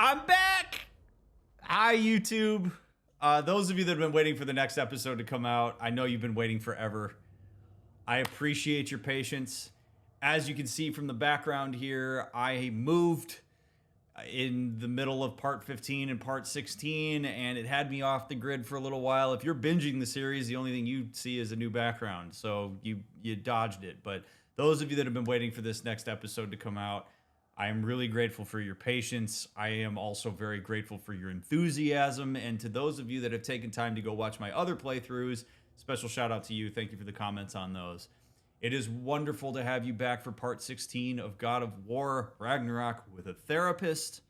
I'm back! Hi, YouTube. Those of you that have been waiting for the next episode to come out, I know you've been waiting forever. I appreciate your patience. As you can see from the background here, I moved in the middle of part 15 and part 16, and it had me off the grid for a little while. If you're binging the series, the only thing you see is a new background, so you dodged it. But those of you that have been waiting for this next episode to come out, I am really grateful for your patience. I am also very grateful for your enthusiasm. And to those of you that have taken time to go watch my other playthroughs, special shout out to you. Thank you for the comments on those. It is wonderful to have you back for part 16 of God of War Ragnarök with a therapist.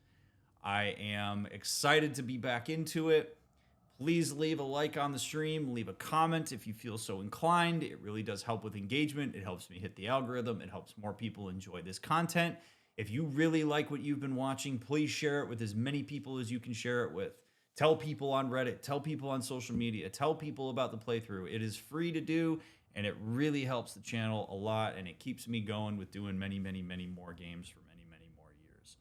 I am excited to be back into it. Please leave a like on the stream, leave a comment if you feel so inclined. It really does help with engagement. It helps me hit the algorithm. It helps more people enjoy this content. If you really like what you've been watching, please share it with as many people as you can share it with. Tell people on Reddit, tell people on social media, tell people about the playthrough. It is free to do, and it really helps the channel a lot, and it keeps me going with doing many, many, many more games for many, many more years.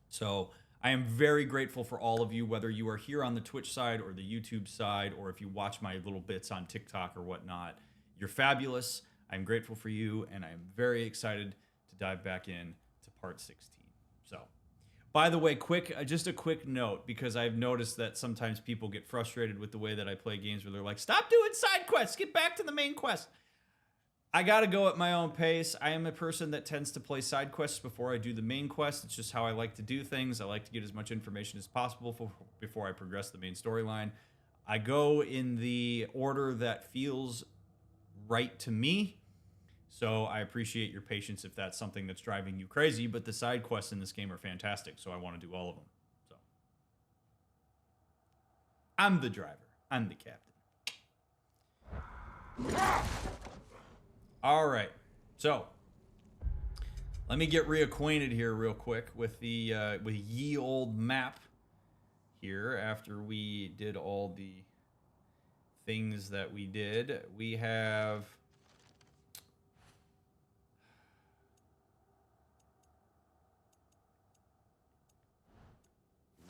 So I am very grateful for all of you, whether you are here on the Twitch side or the YouTube side, or if you watch my little bits on TikTok or whatnot. You're fabulous. I'm grateful for you, and I'm very excited to dive back in to part 16. So, by the way, just a quick note, because I've noticed that sometimes people get frustrated with the way that I play games where they're like, stop doing side quests, get back to the main quest. I gotta go at my own pace. I am a person that tends to play side quests before I do the main quest. It's just how I like to do things. I like to get as much information as possible before I progress the main storyline. I go in the order that feels right to me. So I appreciate your patience if that's something that's driving you crazy, but the side quests in this game are fantastic, so I want to do all of them. So I'm the driver. I'm the captain. All right. So let me get reacquainted here real quick with the with ye old map here after we did all the things that we did. We have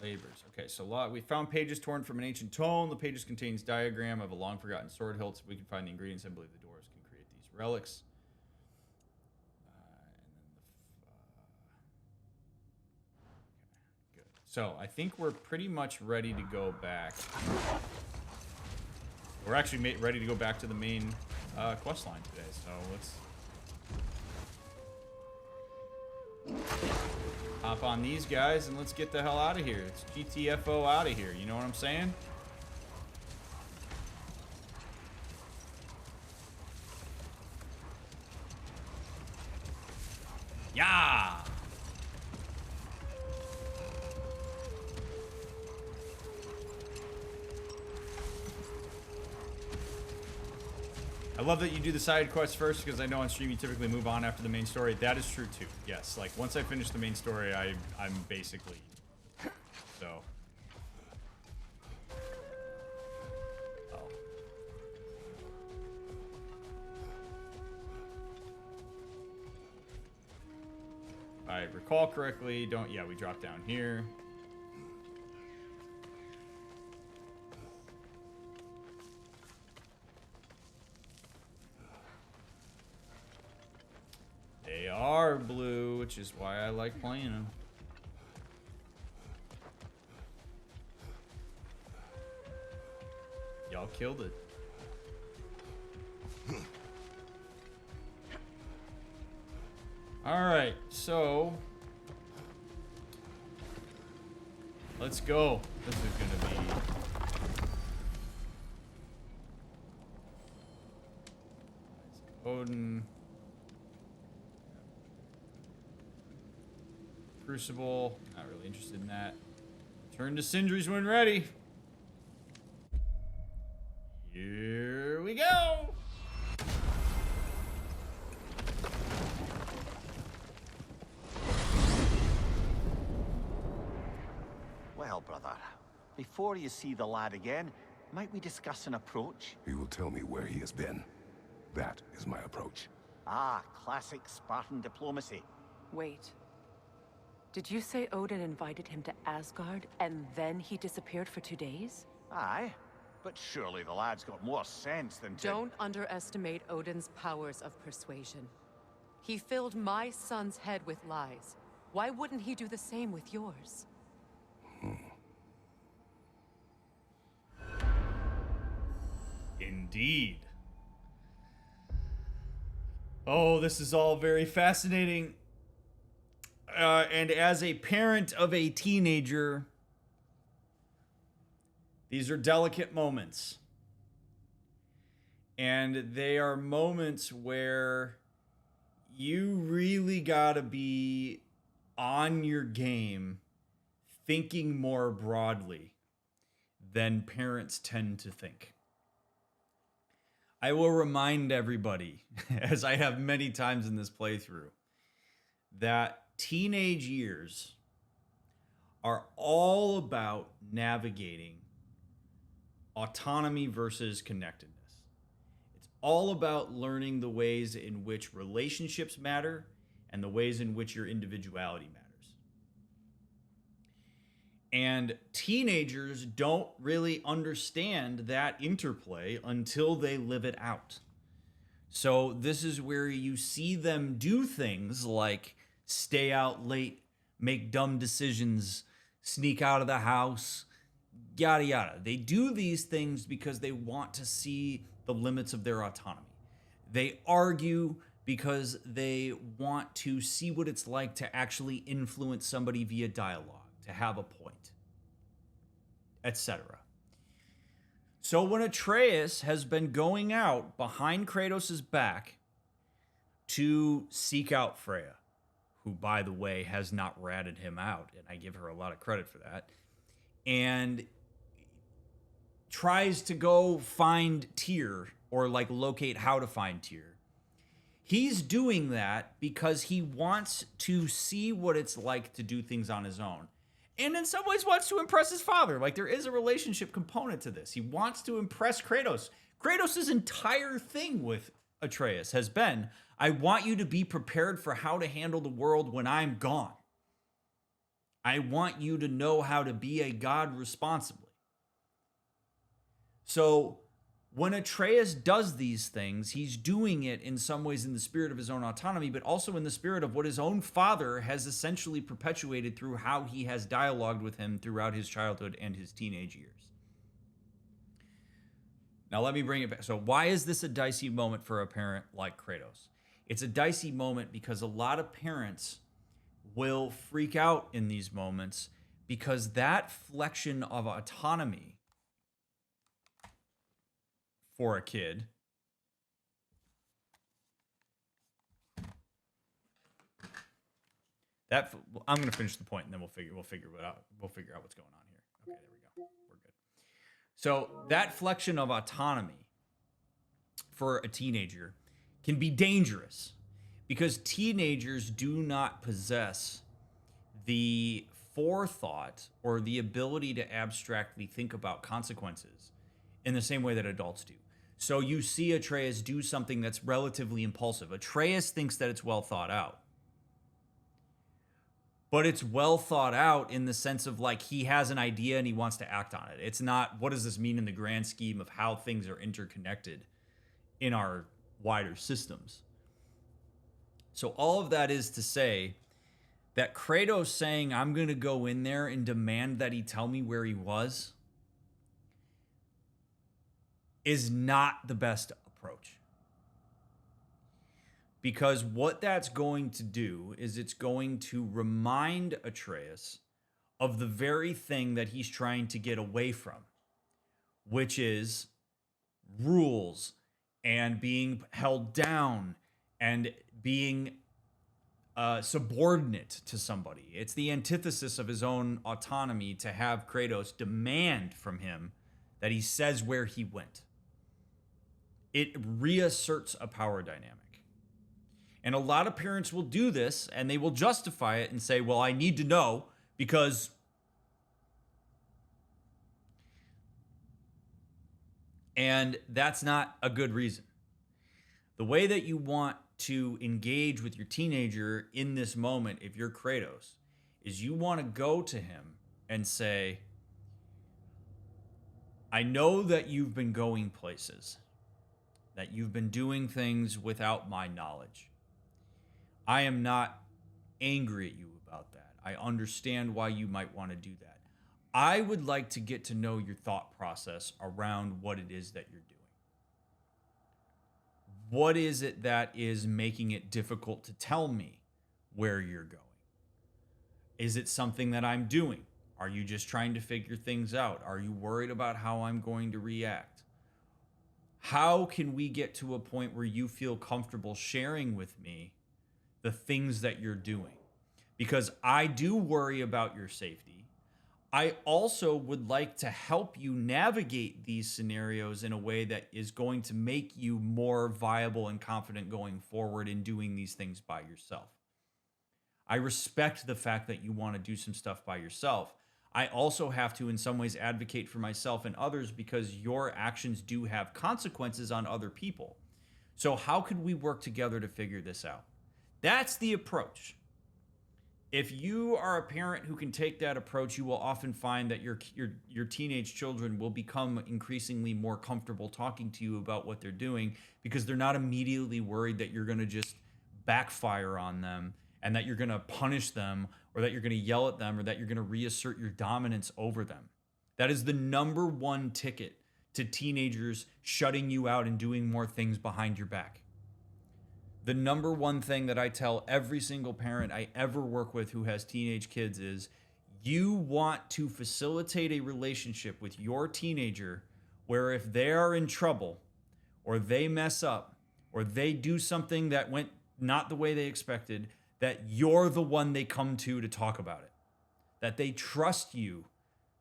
labors. Okay, so we found pages torn from an ancient tome. The pages contains diagram of a long forgotten sword hilt. If we can find the ingredients, I believe the dwarves can create these relics. Okay, good. So I think we're pretty much ready to go back. We're actually ready to go back to the main quest line today. So let's hop on these guys and let's get the hell out of here. It's GTFO out of here. You know what I'm saying? Yeah. I love that you do the side quests first, because I know on stream you typically move on after the main story. That is true too. Yes, like once I finish the main story, I'm basically so. Oh. If I recall correctly, we drop down here. They are blue, which is why I like playing them. Y'all killed it. All right, so let's go. This is gonna be Odin. Crucible, not really interested in that. Turn to Sindri's when ready. Here we go. Well, brother, before you see the lad again, might we discuss an approach? He will tell me where he has been. That is my approach. Ah, classic Spartan diplomacy. Wait. Did you say Odin invited him to Asgard and then he disappeared for 2 days? Aye, but surely the lad's got more sense than to... Don't underestimate Odin's powers of persuasion. He filled my son's head with lies. Why wouldn't he do the same with yours? Indeed. Oh, this is all very fascinating. And as a parent of a teenager, these are delicate moments. And they are moments where you really gotta be on your game, thinking more broadly than parents tend to think. I will remind everybody, as I have many times in this playthrough, that teenage years are all about navigating autonomy versus connectedness. It's all about learning the ways in which relationships matter and the ways in which your individuality matters. And teenagers don't really understand that interplay until they live it out. So this is where you see them do things like stay out late, make dumb decisions, sneak out of the house, yada yada. They do these things because they want to see the limits of their autonomy. They argue because they want to see what it's like to actually influence somebody via dialogue, to have a point, etc. So when Atreus has been going out behind Kratos' back to seek out Freya, who, by the way, has not ratted him out, and I give her a lot of credit for that, and tries to go find Tyr, or like locate how to find Tyr, he's doing that because he wants to see what it's like to do things on his own. And in some ways wants to impress his father. Like, there is a relationship component to this. He wants to impress Kratos. Kratos' entire thing with Atreus has been, I want you to be prepared for how to handle the world when I'm gone. I want you to know how to be a god responsibly. So when Atreus does these things, he's doing it in some ways in the spirit of his own autonomy, but also in the spirit of what his own father has essentially perpetuated through how he has dialogued with him throughout his childhood and his teenage years. Now let me bring it back. So why is this a dicey moment for a parent like Kratos? It's a dicey moment because a lot of parents will freak out in these moments because that flexion of autonomy for a kid that I'm going to finish the point and then we'll figure it out. We'll figure out what's going on here. Okay, there we go. We're good. So that flexion of autonomy for a teenager can be dangerous because teenagers do not possess the forethought or the ability to abstractly think about consequences in the same way that adults do. So you see Atreus do something that's relatively impulsive. Atreus thinks that it's well thought out. But it's well thought out in the sense of like he has an idea and he wants to act on it. It's not, what does this mean in the grand scheme of how things are interconnected in our wider systems? So all of that is to say that Kratos saying, I'm going to go in there and demand that he tell me where he was, is not the best approach. Because what that's going to do is it's going to remind Atreus of the very thing that he's trying to get away from, which is rules and being held down and being subordinate to somebody. It's the antithesis of his own autonomy to have Kratos demand from him that he says where he went. It reasserts a power dynamic. And a lot of parents will do this and they will justify it and say, well, I need to know because and that's not a good reason. The way that you want to engage with your teenager in this moment, if you're Kratos, is you want to go to him and say, I know that you've been going places, that you've been doing things without my knowledge. I am not angry at you about that. I understand why you might want to do that. I would like to get to know your thought process around what it is that you're doing. What is it that is making it difficult to tell me where you're going? Is it something that I'm doing? Are you just trying to figure things out? Are you worried about how I'm going to react? How can we get to a point where you feel comfortable sharing with me the things that you're doing? Because I do worry about your safety. I also would like to help you navigate these scenarios in a way that is going to make you more viable and confident going forward in doing these things by yourself. I respect the fact that you want to do some stuff by yourself. I also have to, in some ways, advocate for myself and others because your actions do have consequences on other people. So how could we work together to figure this out? That's the approach. If you are a parent who can take that approach, you will often find that your teenage children will become increasingly more comfortable talking to you about what they're doing because they're not immediately worried that you're going to just backfire on them and that you're going to punish them or that you're going to yell at them or that you're going to reassert your dominance over them. That is the number one ticket to teenagers shutting you out and doing more things behind your back. The number one thing that I tell every single parent I ever work with who has teenage kids is you want to facilitate a relationship with your teenager where if they are in trouble or they mess up or they do something that went not the way they expected, that you're the one they come to talk about it, that they trust you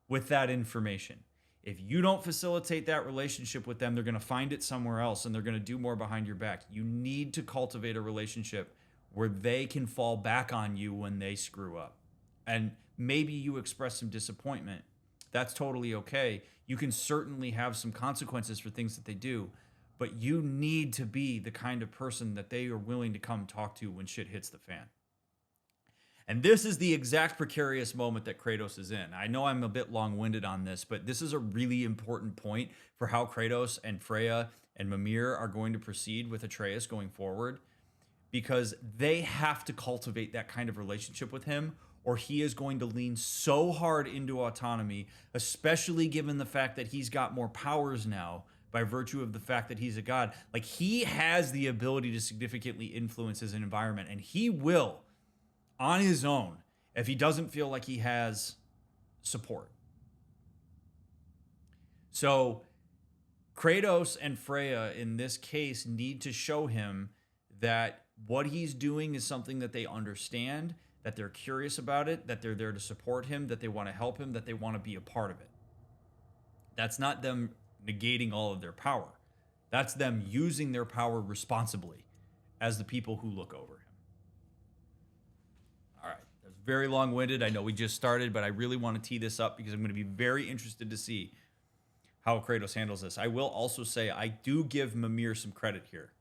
with that information. If you don't facilitate that relationship with them, they're going to find it somewhere else and they're going to do more behind your back. You need to cultivate a relationship where they can fall back on you when they screw up. And maybe you express some disappointment. That's totally okay. You can certainly have some consequences for things that they do, but you need to be the kind of person that they are willing to come talk to when shit hits the fan. And this is the exact precarious moment that Kratos is in. I know I'm a bit long-winded on this, but this is a really important point for how Kratos and Freya and Mimir are going to proceed with Atreus going forward, because they have to cultivate that kind of relationship with him, or he is going to lean so hard into autonomy, especially given the fact that he's got more powers now by virtue of the fact that he's a god. Like, he has the ability to significantly influence his environment, and he will on his own if he doesn't feel like he has support. So Kratos and Freya in this case need to show him that what he's doing is something that they understand, that they're curious about it, that they're there to support him, that they want to help him, that they want to be a part of it. That's not them negating all of their power. That's them using their power responsibly as the people who look over him. All right, that's very long-winded. I know we just started, but I really want to tee this up because I'm going to be very interested to see how Kratos handles this. I will also say I do give Mimir some credit here.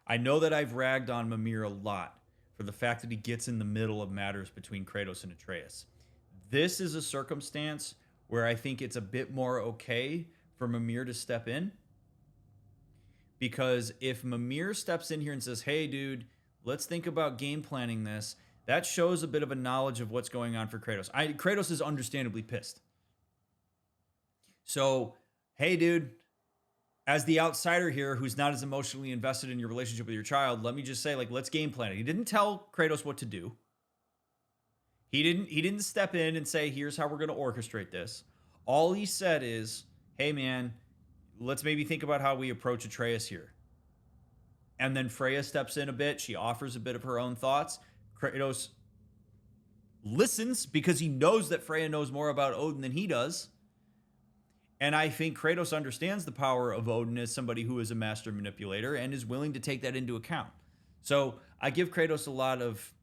I know that I've ragged on Mimir a lot for the fact that he gets in the middle of matters between Kratos and Atreus. This is a circumstance where I think it's a bit more okay for Mimir to step in. Because if Mimir steps in here and says, hey, dude, let's think about game planning this, that shows a bit of a knowledge of what's going on for Kratos. Kratos is understandably pissed. So, hey, dude, as the outsider here who's not as emotionally invested in your relationship with your child, let me just say, like, let's game plan it. He didn't tell Kratos what to do. He didn't step in and say, here's how we're going to orchestrate this. All he said is, hey, man, let's maybe think about how we approach Atreus here. And then Freya steps in a bit. She offers a bit of her own thoughts. Kratos listens because he knows that Freya knows more about Odin than he does. And I think Kratos understands the power of Odin as somebody who is a master manipulator and is willing to take that into account. So I give Kratos a lot of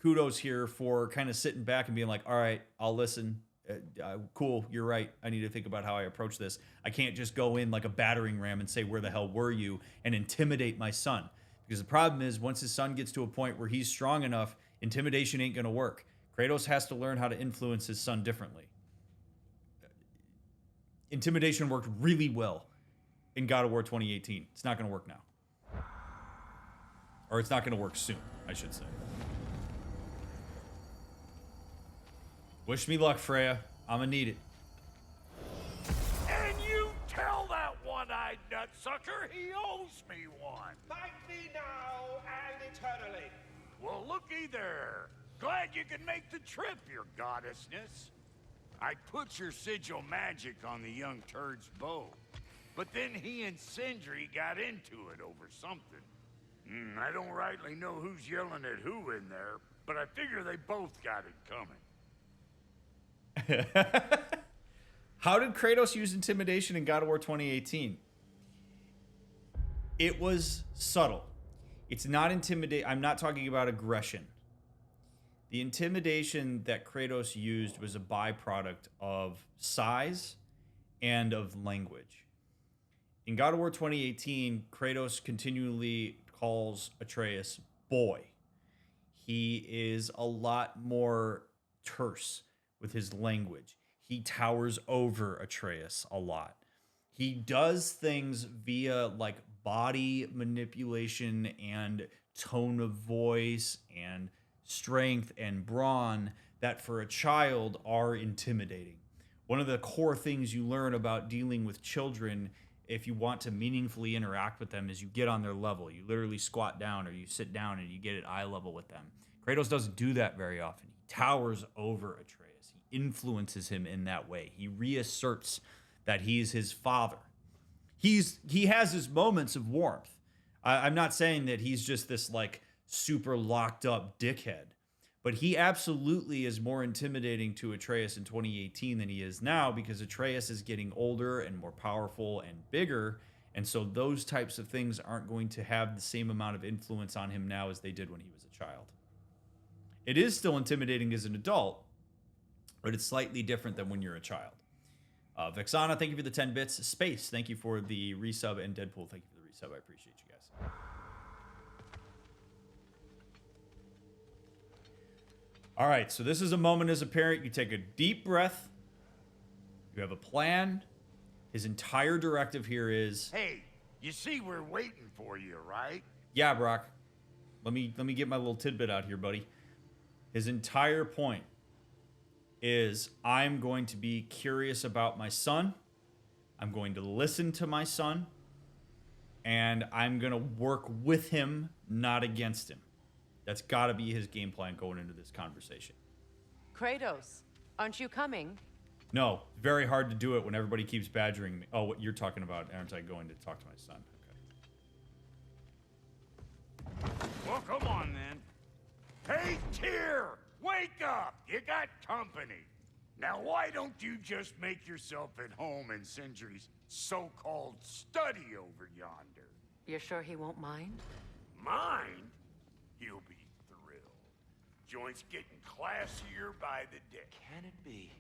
kudos here for kind of sitting back and being like, all right, I'll listen. Cool, you're right. I need to think about how I approach this. I can't just go in like a battering ram and say, where the hell were you? And intimidate my son. Because the problem is once his son gets to a point where he's strong enough Intimidation ain't gonna work. Kratos has to learn how to influence his son differently. Intimidation worked really well in God of War 2018. It's not gonna work now. Or it's not gonna work soon, I should say. Wish me luck, Freya. I'm gonna need it. And you tell that one-eyed nutsucker he owes me one. Thank me now and eternally. Well, looky there. Glad you could make the trip, your goddessness. I put your sigil magic on the young turd's bow, but then he and Sindri got into it over something. I don't rightly know who's yelling at who in there, but I figure they both got it coming. How did Kratos use intimidation in God of War 2018? It was subtle. It's not intimidate. I'm not talking about aggression. The intimidation that Kratos used was a byproduct of size and of language. In God of War 2018, Kratos continually calls Atreus boy. He is a lot more terse with his language. He towers over Atreus a lot. He does things via like body manipulation and tone of voice and strength and brawn that for a child are intimidating. One of the core things you learn about dealing with children if you want to meaningfully interact with them is you get on their level. You literally squat down or you sit down and you get at eye level with them. Kratos doesn't do that very often. He towers over Atreus. He influences him in that way. He reasserts that he's his father. He has his moments of warmth. I'm not saying that he's just this like super locked up dickhead, but he absolutely is more intimidating to Atreus in 2018 than he is now because Atreus is getting older and more powerful and bigger. And so those types of things aren't going to have the same amount of influence on him now as they did when he was a child. It is still intimidating as an adult, but it's slightly different than when you're a child. Vexana, thank you for the 10 bits. Space, thank you for the resub. And Deadpool, thank you for the resub. I appreciate you guys. All right, so this is a moment as a parent. You take a deep breath. You have a plan. His entire directive here is... Hey, you see we're waiting for you, right? Yeah, Brock. Let me get my little tidbit out here, buddy. His entire point is I'm going to be curious about my son. I'm going to listen to my son. And I'm going to work with him, not against him. That's got to be his game plan going into this conversation. Kratos, aren't you coming? No, very hard to do it when everybody keeps badgering me. Oh, what you're talking about, aren't I going to talk to my son? Okay. Well, come on then. Hey, Tyr! Wake up! You got company. Now, why don't you just make yourself at home in Sindri's so-called study over yonder? You're sure he won't mind? Mind? He'll be thrilled. Joint's getting classier by the day. Can it be?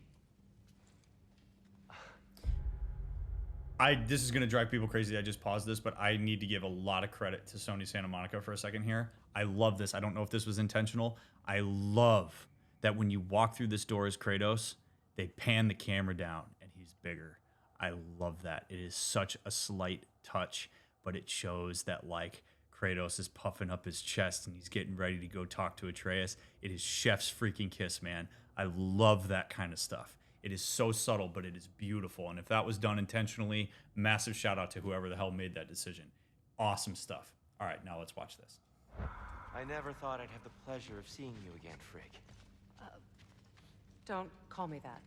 This is going to drive people crazy. I just paused this, but I need to give a lot of credit to Sony Santa Monica for a second here. I love this. I don't know if this was intentional. I love that when you walk through this door as Kratos, they pan the camera down and he's bigger. I love that. It is such a slight touch, but it shows that like Kratos is puffing up his chest and he's getting ready to go talk to Atreus. It is chef's freaking kiss, man. I love that kind of stuff. It is so subtle, but it is beautiful. And if that was done intentionally, massive shout out to whoever the hell made that decision. Awesome stuff. All right, now let's watch this. I never thought I'd have the pleasure of seeing you again, Frigg. Don't call me that.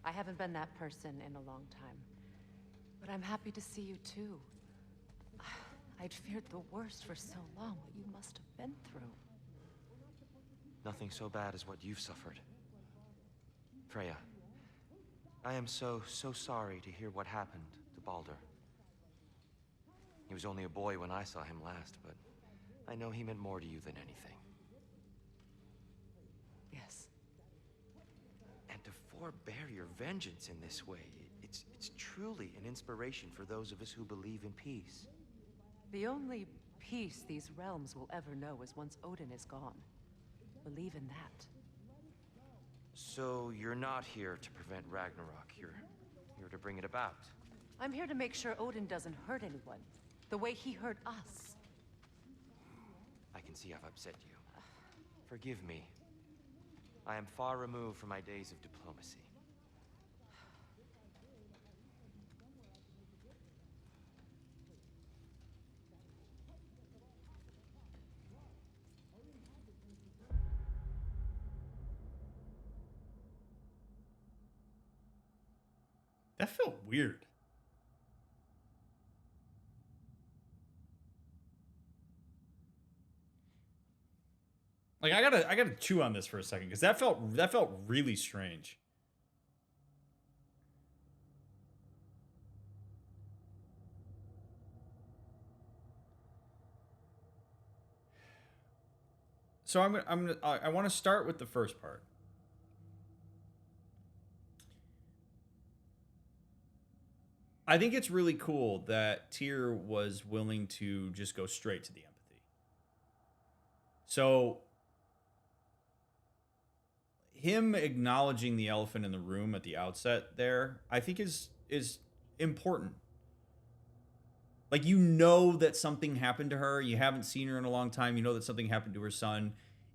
I haven't been that person in a long time. But I'm happy to see you too. I'd feared the worst for so long, what you must have been through. Nothing so bad as what you've suffered. Freya, I am so sorry to hear what happened to Baldur. He was only a boy when I saw him last, but I know he meant more to you than anything. Yes. And to forbear your vengeance in this way, it's truly an inspiration for those of us who believe in peace. The only peace these realms will ever know is once Odin is gone. believe in that. So you're not here to prevent Ragnarok. You're here to bring it about. I'm here to make sure Odin doesn't hurt anyone, the way he hurt us. I can see I've upset you. Forgive me. I am far removed from my days of diplomacy. That felt weird. Like I gotta chew on this for a second because that felt really strange. So I want to start with the first part. I think it's really cool that Tyr was willing to just go straight to the empathy. So him acknowledging the elephant in the room at the outset there, I think is important. Like, you know that something happened to her. You haven't seen her in a long time. You know that something happened to her son.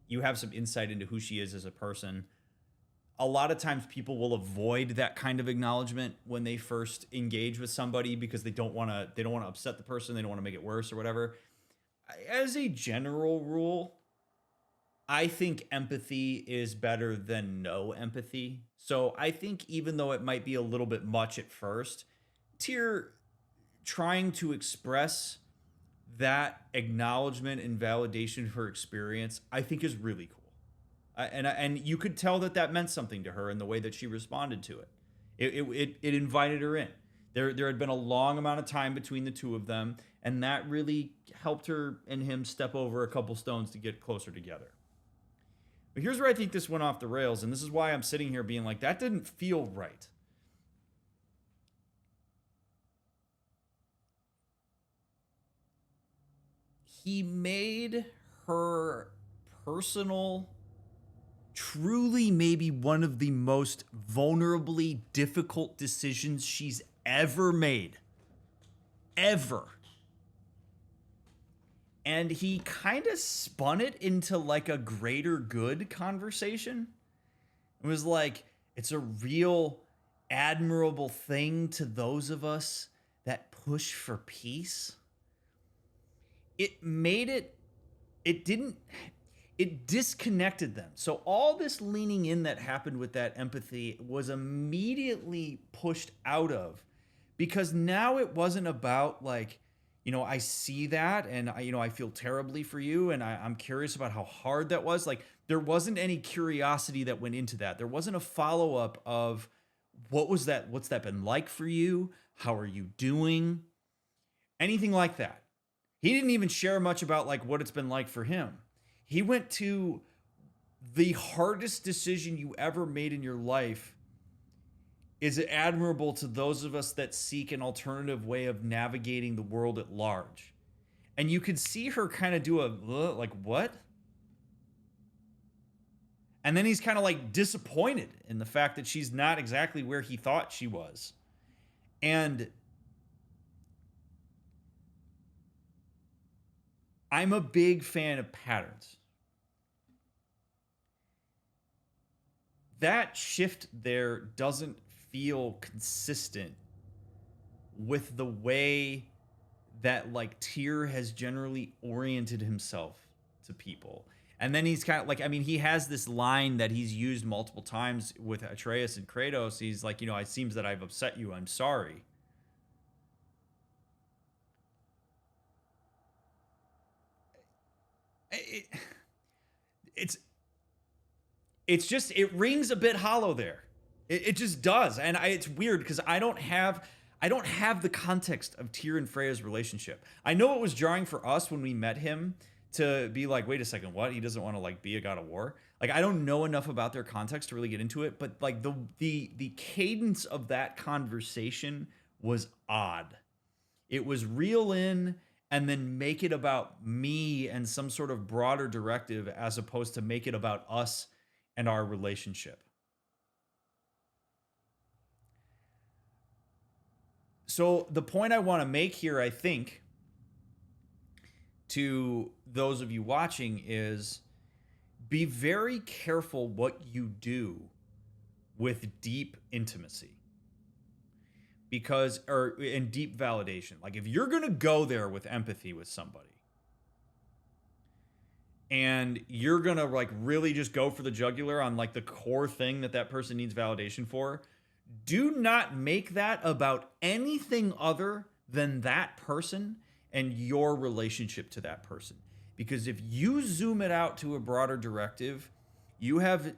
You have some insight into who she is as a person. A lot of times people will avoid that kind of acknowledgement when they first engage with somebody because they don't want to upset the person, they don't want to make it worse or whatever. As a general rule, I think empathy is better than no empathy. So I think even though it might be a little bit much at first, Tyr trying to express that acknowledgement and validation of her experience, I think is really cool. And you could tell that meant something to her in the way that she responded to it. It invited her in. There had been a long amount of time between the two of them, and that really helped her and him step over a couple stones to get closer together. But here's where I think this went off the rails, and this is why I'm sitting here being like, that didn't feel right. He made her personal, truly maybe one of the most vulnerably difficult decisions she's ever made. Ever. And he kind of spun it into like a greater good conversation. It was like, it's a real admirable thing to those of us that push for peace. It disconnected them. So all this leaning in that happened with that empathy was immediately pushed out of, because now it wasn't about like, I see that and I feel terribly for you and I'm curious about how hard that was. Like, there wasn't any curiosity that went into that. There wasn't a follow-up of what's that been like for you? How are you doing? Anything like that. He didn't even share much about like what it's been like for him. He went to the hardest decision you ever made in your life is admirable to those of us that seek an alternative way of navigating the world at large. And you could see her kind of do a, like, what? And then he's kind of like disappointed in the fact that she's not exactly where he thought she was. And I'm a big fan of patterns. That shift there doesn't feel consistent with the way that like Tyr has generally oriented himself to people. And then he's kind of like, he has this line that he's used multiple times with Atreus and Kratos. He's like, it seems that I've upset you. I'm sorry. It's just, it rings a bit hollow there. It just does. And it's weird because I don't have the context of Tyr and Freya's relationship. I know it was jarring for us when we met him to be like, wait a second, what? He doesn't want to like be a god of war. Like, I don't know enough about their context to really get into it, but like the cadence of that conversation was odd. It was reel in and then make it about me and some sort of broader directive as opposed to make it about us and our relationship. So the point I want to make here, I think, to those of you watching is be very careful what you do with deep intimacy. Because, or in deep validation. Like if you're going to go there with empathy with somebody and you're going to like really just go for the jugular on like the core thing that person needs validation for, do not make that about anything other than that person and your relationship to that person. Because if you zoom it out to a broader directive, you have,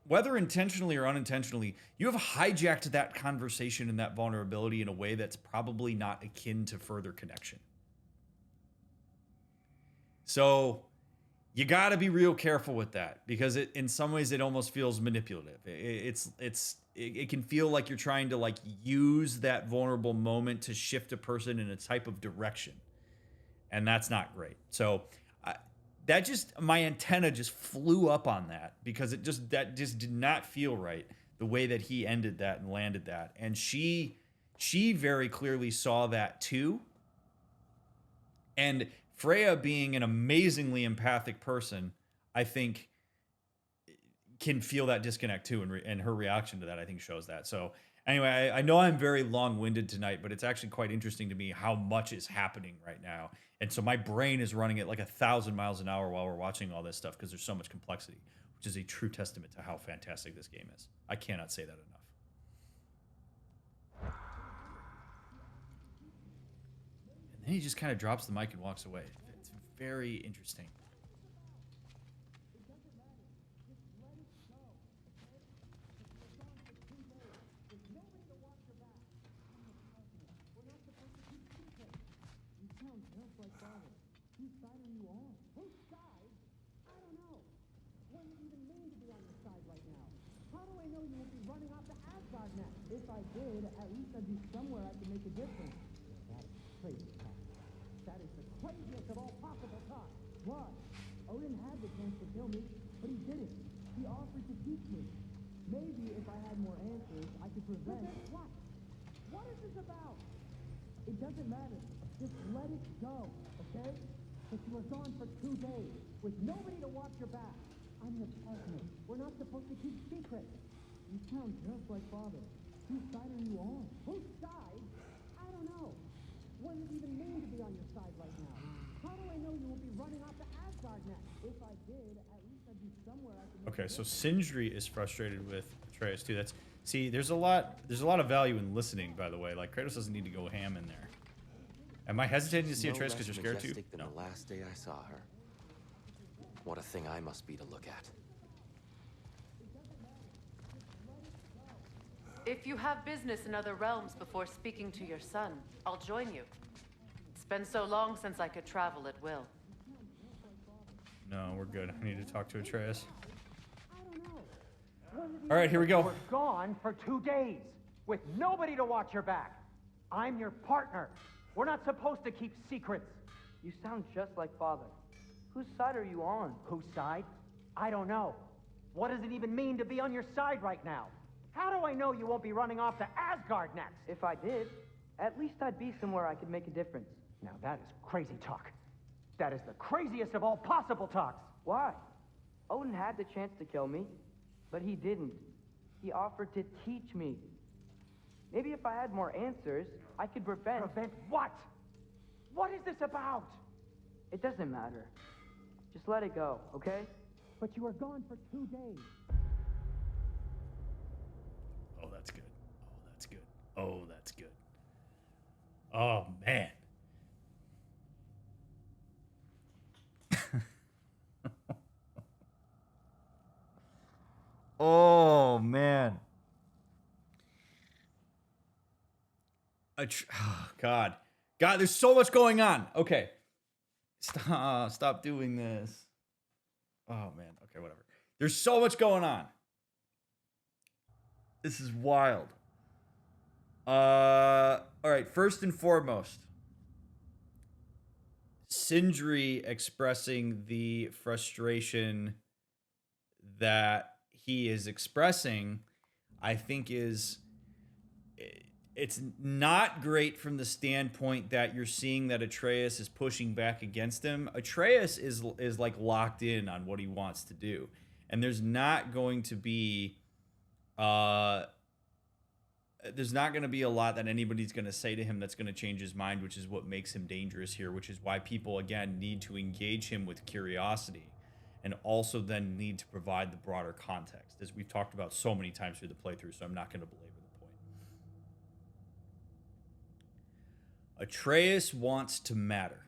whether intentionally or unintentionally, you have hijacked that conversation and that vulnerability in a way that's probably not akin to further connection. So you got to be real careful with that, because in some ways it almost feels manipulative. It can feel like you're trying to like use that vulnerable moment to shift a person in a type of direction, and that's not great. So my antenna just flew up on that, because that just did not feel right, the way that he ended that and landed that. And she very clearly saw that too. And Freya, being an amazingly empathic person, I think can feel that disconnect too. And her reaction to that, I think, shows that. So anyway, I know I'm very long-winded tonight, but it's actually quite interesting to me how much is happening right now. And so my brain is running at like 1,000 miles an hour while we're watching all this stuff, because there's so much complexity, which is a true testament to how fantastic this game is. I cannot say that enough. And then he just kind of drops the mic and walks away. It's very interesting. If I did, at least I'd be somewhere I could make a difference. That is crazy talk. That is the craziest of all possible talk. Why? Odin had the chance to kill me, but he didn't. He offered to teach me. Maybe if I had more answers, I could prevent... What? What is this about? It doesn't matter. Just let it go, okay? But you were gone for 2 days, with nobody to watch your back. I'm your partner. We're not supposed to keep secrets. You sound just like Father. Whose side are you on? Whose side? I don't know. What does it even mean to be on your side right now? How do I know you won't be running off to Asgard next? If I did, at least I'd be somewhere I could... Okay, so Sindri is frustrated with Atreus too. There's a lot of value in listening, by the way. Like, Kratos doesn't need to go ham in there. Am I hesitating to see Atreus because you're scared too? Than the last day I saw her. What a thing I must be to look at. If you have business in other realms before speaking to your son, I'll join you. It's been so long since I could travel at will. No, we're good. I need to talk to Atreus. All right, here we go. We're gone for 2 days, with nobody to watch your back. I'm your partner. We're not supposed to keep secrets. You sound just like Father. Whose side are you on? Whose side? I don't know. What does it even mean to be on your side right now? How do I know you won't be running off to Asgard next? If I did, at least I'd be somewhere I could make a difference. Now that is crazy talk. That is the craziest of all possible talks. Why? Odin had the chance to kill me, but he didn't. He offered to teach me. Maybe if I had more answers, I could prevent... Prevent what? What is this about? It doesn't matter. Just let it go, okay? But you were gone for 2 days. Oh, that's good. Oh, that's good. Oh, that's good. Oh, man. Oh, man. Oh, God. God, there's so much going on. Okay. Stop doing this. Oh, man. Okay, whatever. There's so much going on. This is wild. All right, first and foremost, Sindri expressing the frustration that he is expressing, I think it's not great from the standpoint that you're seeing that Atreus is pushing back against him. Atreus is like locked in on what he wants to do, and there's not going to be a lot that anybody's going to say to him that's going to change his mind, which is what makes him dangerous here, which is why people, again, need to engage him with curiosity and also then need to provide the broader context, as we've talked about so many times through the playthrough, so I'm not going to belabor the point. Atreus wants to matter.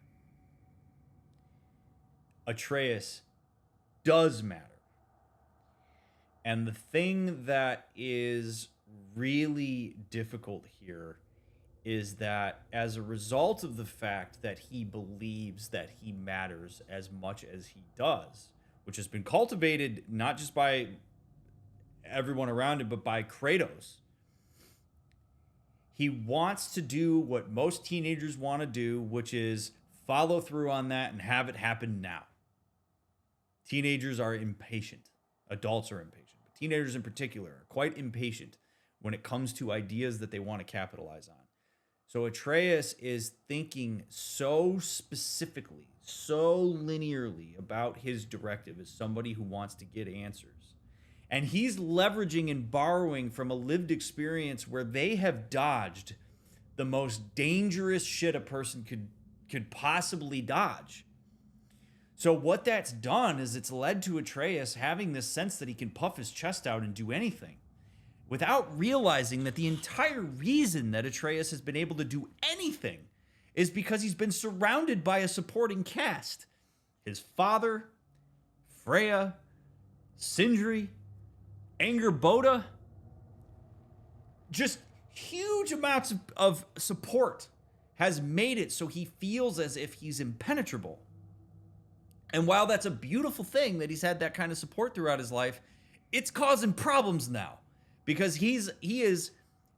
Atreus does matter. And the thing that is really difficult here is that as a result of the fact that he believes that he matters as much as he does, which has been cultivated not just by everyone around him, but by Kratos, he wants to do what most teenagers want to do, which is follow through on that and have it happen now. Teenagers are impatient. Adults are impatient. But teenagers in particular are quite impatient when it comes to ideas that they want to capitalize on. So Atreus is thinking so specifically, so linearly about his directive as somebody who wants to get answers. And he's leveraging and borrowing from a lived experience where they have dodged the most dangerous shit a person could possibly dodge. So what that's done is it's led to Atreus having this sense that he can puff his chest out and do anything, without realizing that the entire reason that Atreus has been able to do anything is because he's been surrounded by a supporting cast. His father, Freya, Sindri, Angerboda, just huge amounts of support has made it so he feels as if he's impenetrable. And while that's a beautiful thing that he's had that kind of support throughout his life, it's causing problems now. Because he is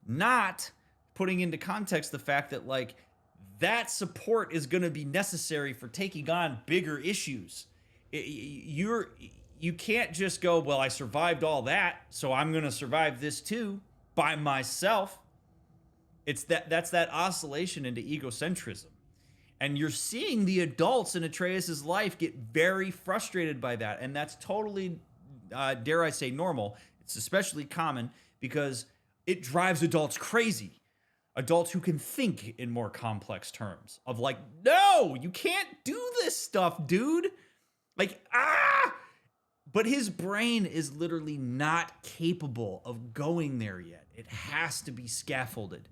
not putting into context the fact that, like, that support is going to be necessary for taking on bigger issues. You can't just go, well, I survived all that, so I'm going to survive this too by myself. That's that oscillation into egocentrism. And you're seeing the adults in Atreus' life get very frustrated by that. And that's totally, dare I say, normal. It's especially common because it drives adults crazy. Adults who can think in more complex terms of like, no, you can't do this stuff, dude. Like, But his brain is literally not capable of going there yet. It has to be scaffolded,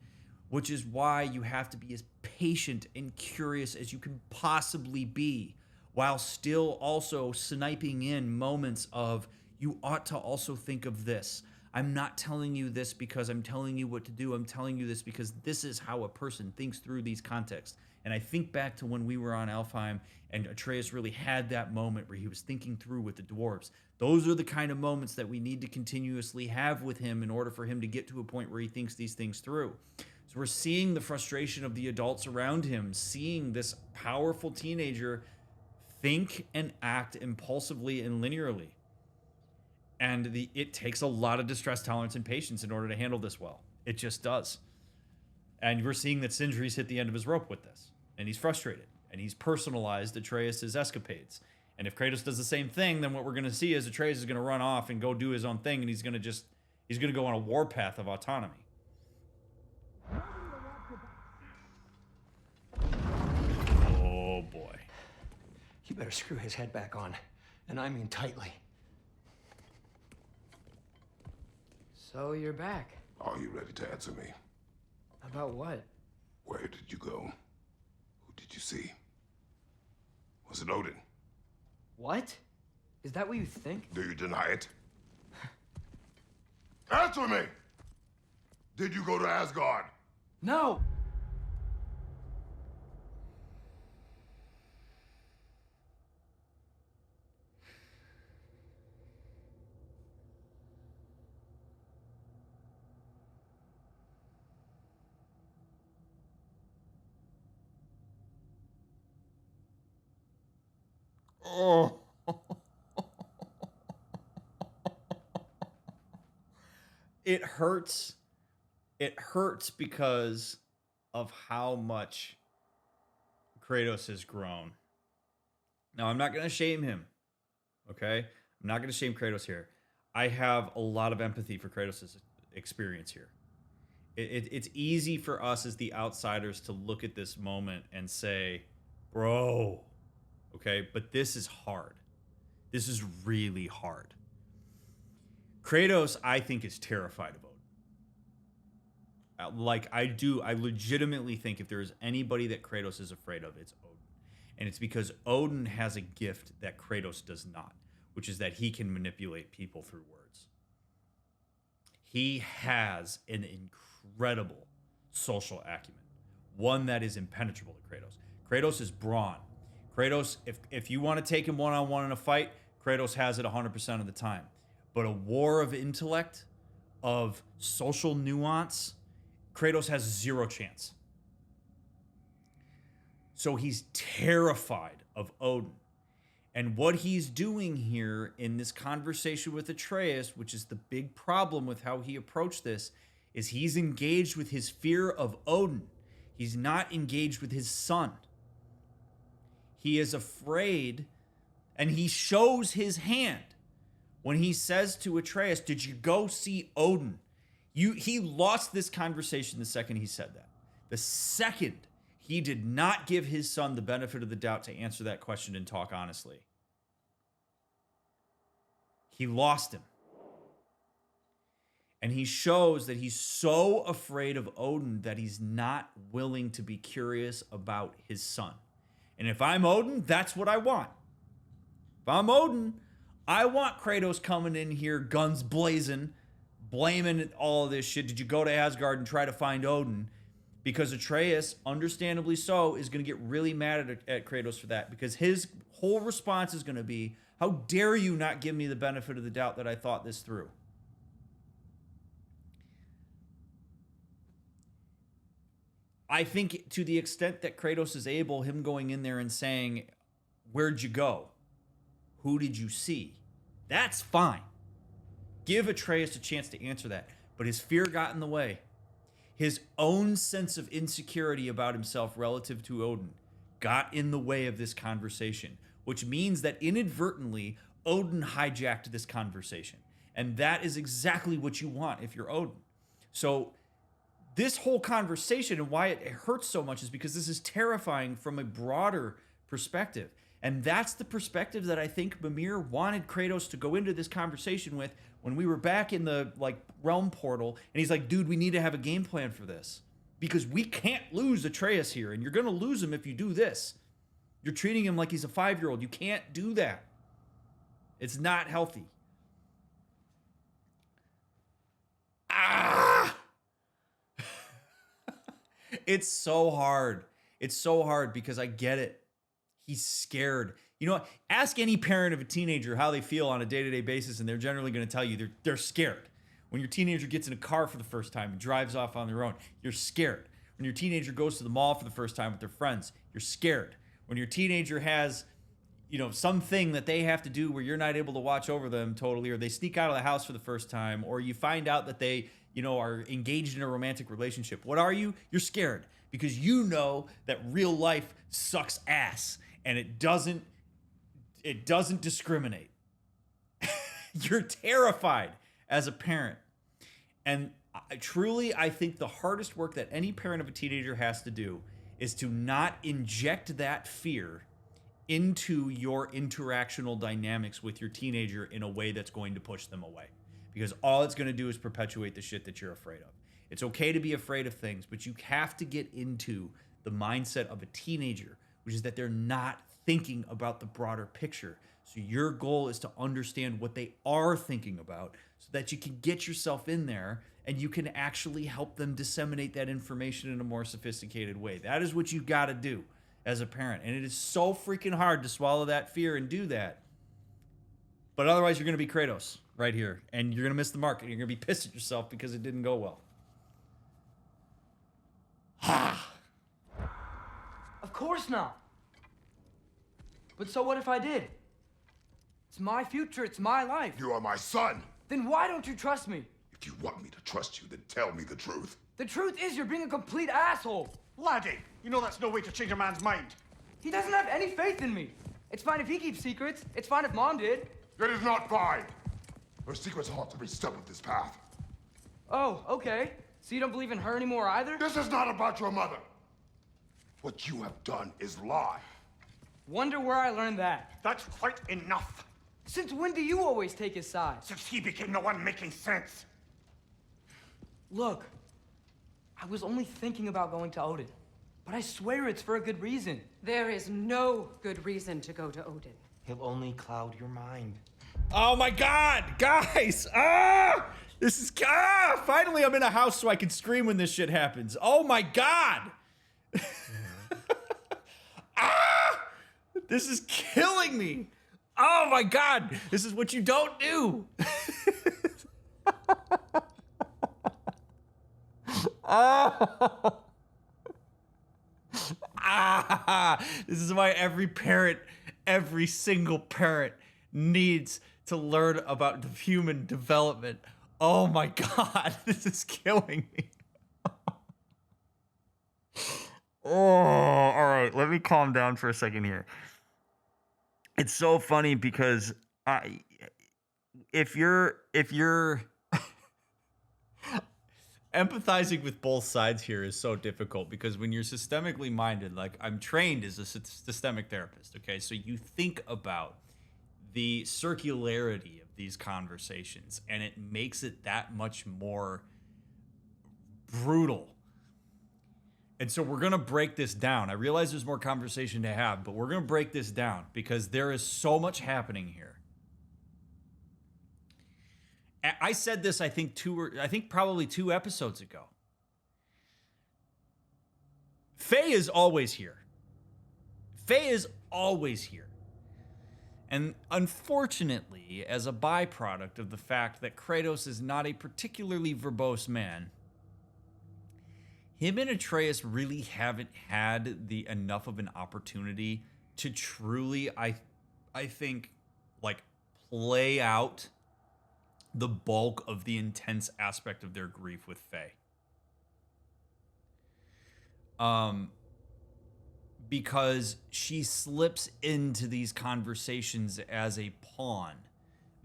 which is why you have to be as patient and curious as you can possibly be, while still also sniping in moments of, you ought to also think of this. I'm not telling you this because I'm telling you what to do. I'm telling you this because this is how a person thinks through these contexts. And I think back to when we were on Alfheim and Atreus really had that moment where he was thinking through with the dwarves. Those are the kind of moments that we need to continuously have with him in order for him to get to a point where he thinks these things through. So we're seeing the frustration of the adults around him, seeing this powerful teenager think and act impulsively and linearly. And it takes a lot of distress tolerance and patience in order to handle this well. It just does. And we're seeing that Sindri's hit the end of his rope with this. And he's frustrated. And he's personalized Atreus' escapades. And if Kratos does the same thing, then what we're going to see is Atreus is going to run off and go do his own thing. And he's going to go on a warpath of autonomy. Oh, boy. You better screw his head back on. And I mean tightly. So you're back. Are you ready to answer me? About what? Where did you go? Who did you see? Was it Odin? What? Is that what you think? Do you deny it? Answer me! Did you go to Asgard? No! Oh. It hurts. It hurts because of how much Kratos has grown. Now, I'm not going to shame him. Okay? I'm not going to shame Kratos here. I have a lot of empathy for Kratos' experience here. It's easy for us as the outsiders to look at this moment and say, bro, okay, but this is hard. This is really hard. Kratos, I think, is terrified of Odin. I legitimately think if there is anybody that Kratos is afraid of, it's Odin. And it's because Odin has a gift that Kratos does not, which is that he can manipulate people through words. He has an incredible social acumen, one that is impenetrable to Kratos. Kratos is brawn. Kratos, if you want to take him one-on-one in a fight, Kratos has it 100% of the time. But a war of intellect, of social nuance, Kratos has zero chance. So he's terrified of Odin. And what he's doing here in this conversation with Atreus, which is the big problem with how he approached this, is he's engaged with his fear of Odin. He's not engaged with his son. He is afraid, and he shows his hand when he says to Atreus, did you go see Odin? He lost this conversation the second he said that. The second he did not give his son the benefit of the doubt to answer that question and talk honestly. He lost him. And he shows that he's so afraid of Odin that he's not willing to be curious about his son. And if I'm Odin, that's what I want. If I'm Odin, I want Kratos coming in here, guns blazing, blaming all of this shit. Did you go to Asgard and try to find Odin? Because Atreus, understandably so, is going to get really mad at Kratos for that. Because his whole response is going to be, how dare you not give me the benefit of the doubt that I thought this through? I think to the extent that Kratos is able, him going in there and saying, where'd you go? Who did you see? That's fine. Give Atreus a chance to answer that. But his fear got in the way. His own sense of insecurity about himself relative to Odin got in the way of this conversation, which means that inadvertently, Odin hijacked this conversation. And that is exactly what you want if you're Odin. So this whole conversation and why it hurts so much is because this is terrifying from a broader perspective. And that's the perspective that I think Mimir wanted Kratos to go into this conversation with when we were back in the realm portal. And he's like, dude, we need to have a game plan for this. Because we can't lose Atreus here. And you're going to lose him if you do this. You're treating him like he's a 5-year-old. You can't do that. It's not healthy. Ah! It's so hard. It's so hard because I get it. He's scared. You know what? Ask any parent of a teenager how they feel on a day-to-day basis, and they're generally going to tell you they're scared. When your teenager gets in a car for the first time and drives off on their own, you're scared. When your teenager goes to the mall for the first time with their friends, you're scared. When your teenager has, something that they have to do where you're not able to watch over them totally, or they sneak out of the house for the first time, or you find out that they, are engaged in a romantic relationship. What are you? You're scared because you know that real life sucks ass and it doesn't discriminate. You're terrified as a parent. And I think the hardest work that any parent of a teenager has to do is to not inject that fear into your interactional dynamics with your teenager in a way that's going to push them away. Because all it's going to do is perpetuate the shit that you're afraid of. It's okay to be afraid of things, but you have to get into the mindset of a teenager, which is that they're not thinking about the broader picture. So your goal is to understand what they are thinking about so that you can get yourself in there and you can actually help them disseminate that information in a more sophisticated way. That is what you got to do as a parent. And it is so freaking hard to swallow that fear and do that. But otherwise, you're going to be Kratos right here. And you're going to miss the mark. And you're going to be pissed at yourself because it didn't go well. Of course not. But so what if I did? It's my future, it's my life. You are my son. Then why don't you trust me? If you want me to trust you, then tell me the truth. The truth is you're being a complete asshole. Laddie, you know that's no way to change a man's mind. He doesn't have any faith in me. It's fine if he keeps secrets. It's fine if Mom did. It is not fine. Her secrets haunt every step of this path. Oh, okay. So you don't believe in her anymore either? This is not about your mother. What you have done is lie. Wonder where I learned that. That's quite enough. Since when do you always take his side? Since he became the one making sense. Look, I was only thinking about going to Odin. But I swear it's for a good reason. There is no good reason to go to Odin. He'll only cloud your mind. Oh my God, guys! Finally I'm in a house so I can scream when this shit happens. Oh my God! This is killing me. Oh my God, this is what you don't do. This is why every single parent needs to learn about human development. Oh my God, this is killing me. Oh, all right, let me calm down for a second here. It's so funny because if you're empathizing with both sides here is so difficult because when you're systemically minded, like I'm trained as a systemic therapist, okay? So you think about the circularity of these conversations and it makes it that much more brutal. And so we're going to break this down. I realize there's more conversation to have, but we're going to break this down because there is so much happening here. I said this, I think probably 2 episodes ago. Faye is always here. Faye is always here. And unfortunately, as a byproduct of the fact that Kratos is not a particularly verbose man, him and Atreus really haven't had enough of an opportunity to truly, I think, like play out the bulk of the intense aspect of their grief with Faye. Because she slips into these conversations as a pawn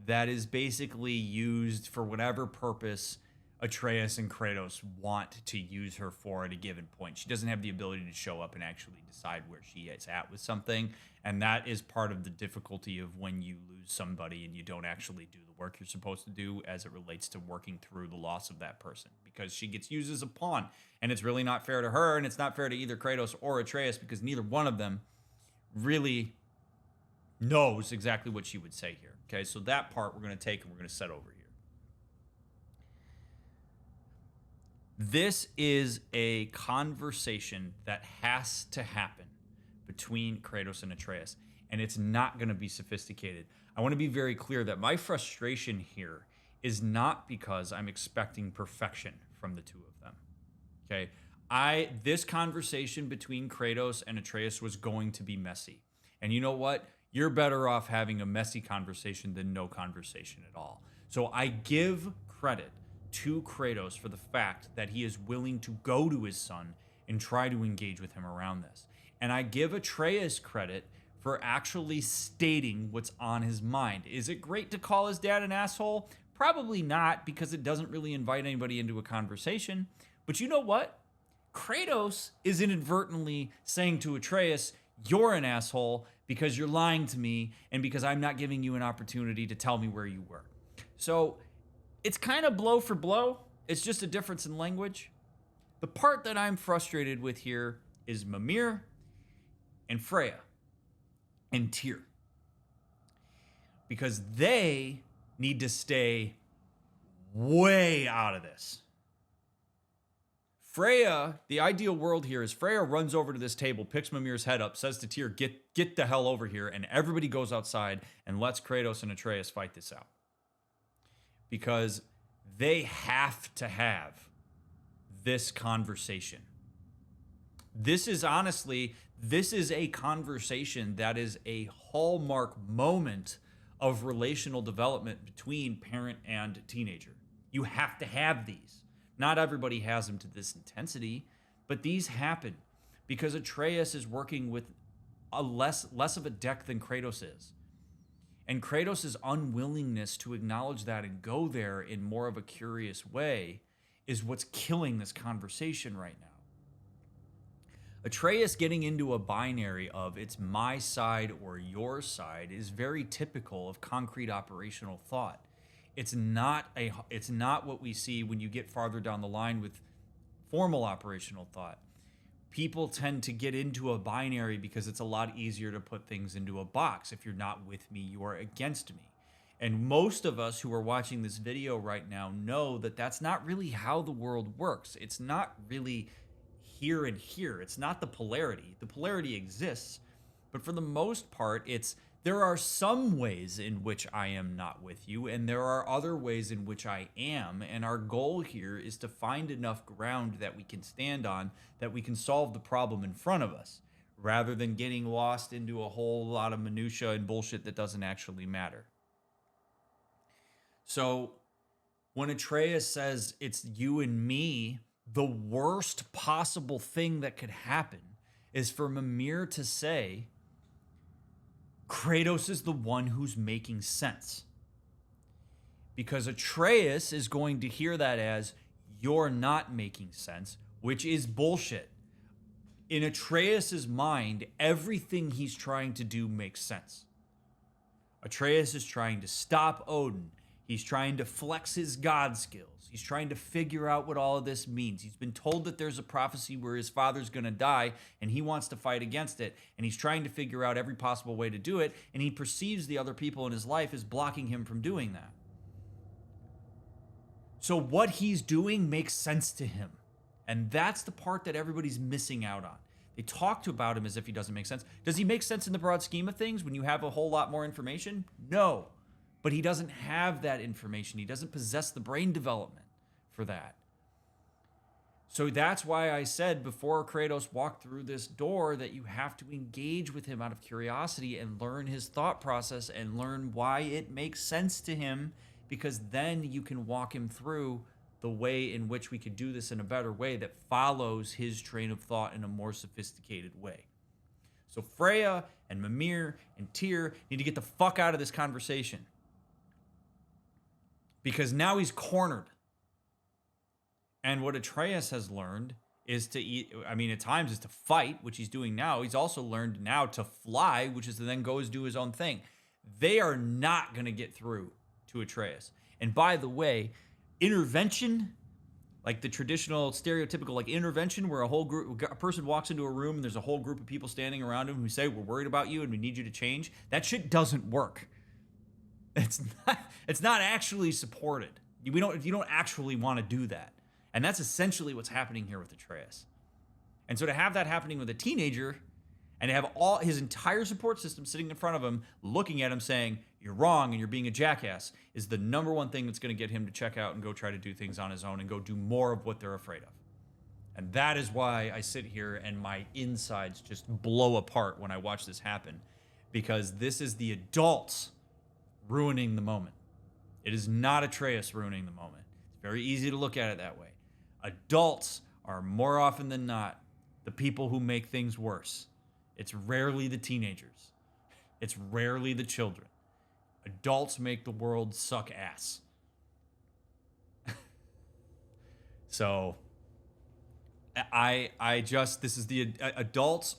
that is basically used for whatever purpose Atreus and Kratos want to use her for at a given point. She doesn't have the ability to show up and actually decide where she is at with something. And that is part of the difficulty of when you lose somebody and you don't actually do the work you're supposed to do as it relates to working through the loss of that person. Because she gets used as a pawn. And it's really not fair to her, and it's not fair to either Kratos or Atreus because neither one of them really knows exactly what she would say here. Okay, so that part we're going to take and we're going to set over here. This is a conversation that has to happen between Kratos and Atreus, and it's not going to be sophisticated. I want to be very clear that my frustration here is not because I'm expecting perfection from the two of them. Okay? This conversation between Kratos and Atreus was going to be messy. And you know what? You're better off having a messy conversation than no conversation at all. So I give credit to Kratos for the fact that he is willing to go to his son and try to engage with him around this. And I give Atreus credit for actually stating what's on his mind. Is it great to call his dad an asshole? Probably not, because it doesn't really invite anybody into a conversation. But you know what? Kratos is inadvertently saying to Atreus, you're an asshole because you're lying to me and because I'm not giving you an opportunity to tell me where you were. So it's kind of blow for blow. It's just a difference in language. The part that I'm frustrated with here is Mimir and Freya and Tyr. Because they need to stay way out of this. Freya, the ideal world here is Freya runs over to this table, picks Mimir's head up, says to Tyr, get the hell over here, and everybody goes outside and lets Kratos and Atreus fight this out. Because they have to have this conversation. This is a conversation that is a hallmark moment of relational development between parent and teenager. You have to have these. Not everybody has them to this intensity, but these happen because Atreus is working with a less of a deck than Kratos is. And Kratos' unwillingness to acknowledge that and go there in more of a curious way is what's killing this conversation right now. Atreus getting into a binary of it's my side or your side is very typical of concrete operational thought. It's not what we see when you get farther down the line with formal operational thought. People tend to get into a binary because it's a lot easier to put things into a box. If you're not with me, you are against me. And most of us who are watching this video right now know that that's not really how the world works. It's not really here and here. It's not the polarity. The polarity exists, but for the most part, there are some ways in which I am not with you, and there are other ways in which I am. And our goal here is to find enough ground that we can stand on, that we can solve the problem in front of us, rather than getting lost into a whole lot of minutia and bullshit that doesn't actually matter. So when Atreus says it's you and me, the worst possible thing that could happen is for Mimir to say, Kratos is the one who's making sense. Because Atreus is going to hear that as, you're not making sense, which is bullshit. In Atreus' mind, everything he's trying to do makes sense. Atreus is trying to stop Odin. He's trying to flex his god skills. He's trying to figure out what all of this means. He's been told that there's a prophecy where his father's going to die, and he wants to fight against it. And he's trying to figure out every possible way to do it, and he perceives the other people in his life as blocking him from doing that. So what he's doing makes sense to him. And that's the part that everybody's missing out on. They talk about him as if he doesn't make sense. Does he make sense in the broad scheme of things when you have a whole lot more information? No. But he doesn't have that information. He doesn't possess the brain development for that. So that's why I said before Kratos walked through this door that you have to engage with him out of curiosity and learn his thought process and learn why it makes sense to him, because then you can walk him through the way in which we could do this in a better way that follows his train of thought in a more sophisticated way. So Freya and Mimir and Tyr need to get the fuck out of this conversation, because now he's cornered. And what Atreus has learned is at times is to fight, which he's doing now. He's also learned now to fly, which is to then go do his own thing. They are not going to get through to Atreus. And by the way, intervention, like the traditional stereotypical like intervention where a person walks into a room and there's a whole group of people standing around him who say, we're worried about you and we need you to change. That shit doesn't work. It's not actually supported. You don't actually want to do that. And that's essentially what's happening here with Atreus. And so to have that happening with a teenager and to have all his entire support system sitting in front of him, looking at him saying, you're wrong and you're being a jackass, is the number one thing that's going to get him to check out and go try to do things on his own and go do more of what they're afraid of. And that is why I sit here and my insides just blow apart when I watch this happen, because this is the adults ruining the moment. It is not Atreus ruining the moment. It's very easy to look at it that way. Adults are more often than not the people who make things worse. It's rarely the teenagers. It's rarely the children. Adults make the world suck ass. So adults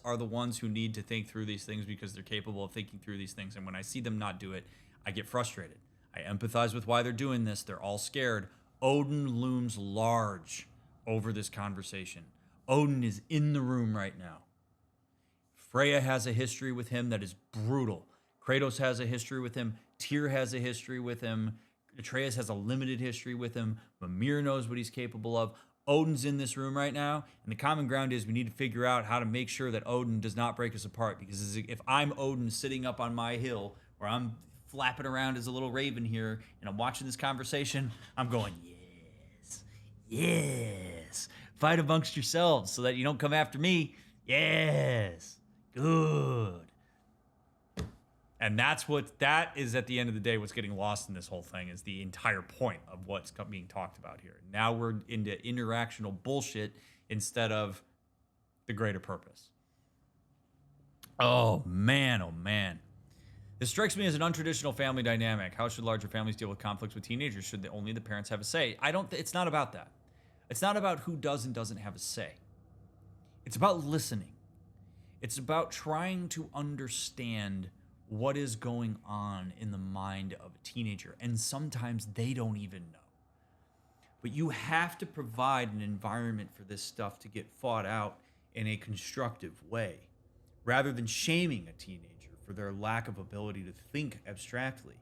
are the ones who need to think through these things because they're capable of thinking through these things. And when I see them not do it, I get frustrated. I empathize with why they're doing this. They're all scared. Odin looms large over this conversation. Odin is in the room right now. Freya has a history with him that is brutal. Kratos has a history with him. Tyr has a history with him. Atreus has a limited history with him. Mimir knows what he's capable of. Odin's in this room right now, and the common ground is we need to figure out how to make sure that Odin does not break us apart, because if I'm Odin sitting up on my hill, or I'm flapping around as a little raven here, and I'm watching this conversation, I'm going, yes, fight amongst yourselves so that you don't come after me. Yes, good. And that is at the end of the day, what's getting lost in this whole thing is the entire point of what's being talked about here. Now we're into interactional bullshit instead of the greater purpose. Oh man, oh man. This strikes me as an untraditional family dynamic. How should larger families deal with conflicts with teenagers? Should only the parents have a say? It's not about that. It's not about who does and doesn't have a say. It's about listening. It's about trying to understand what is going on in the mind of a teenager. And sometimes they don't even know. But you have to provide an environment for this stuff to get fought out in a constructive way, rather than shaming a teenager for their lack of ability to think abstractly,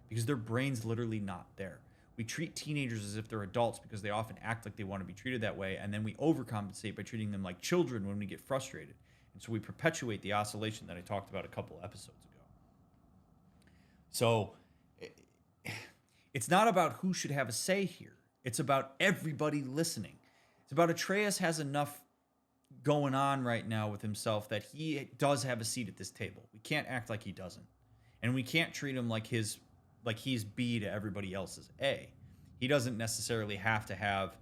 because their brain's literally not there. We treat teenagers as if they're adults because they often act like they want to be treated that way, and then we overcompensate by treating them like children when we get frustrated. And so we perpetuate the oscillation that I talked about a couple episodes ago. So it's not about who should have a say here. It's about everybody listening. It's about Atreus has enough going on right now with himself that he does have a seat at this table. We can't act like he doesn't. And we can't treat him like he's B to everybody else's A. He doesn't necessarily have to have,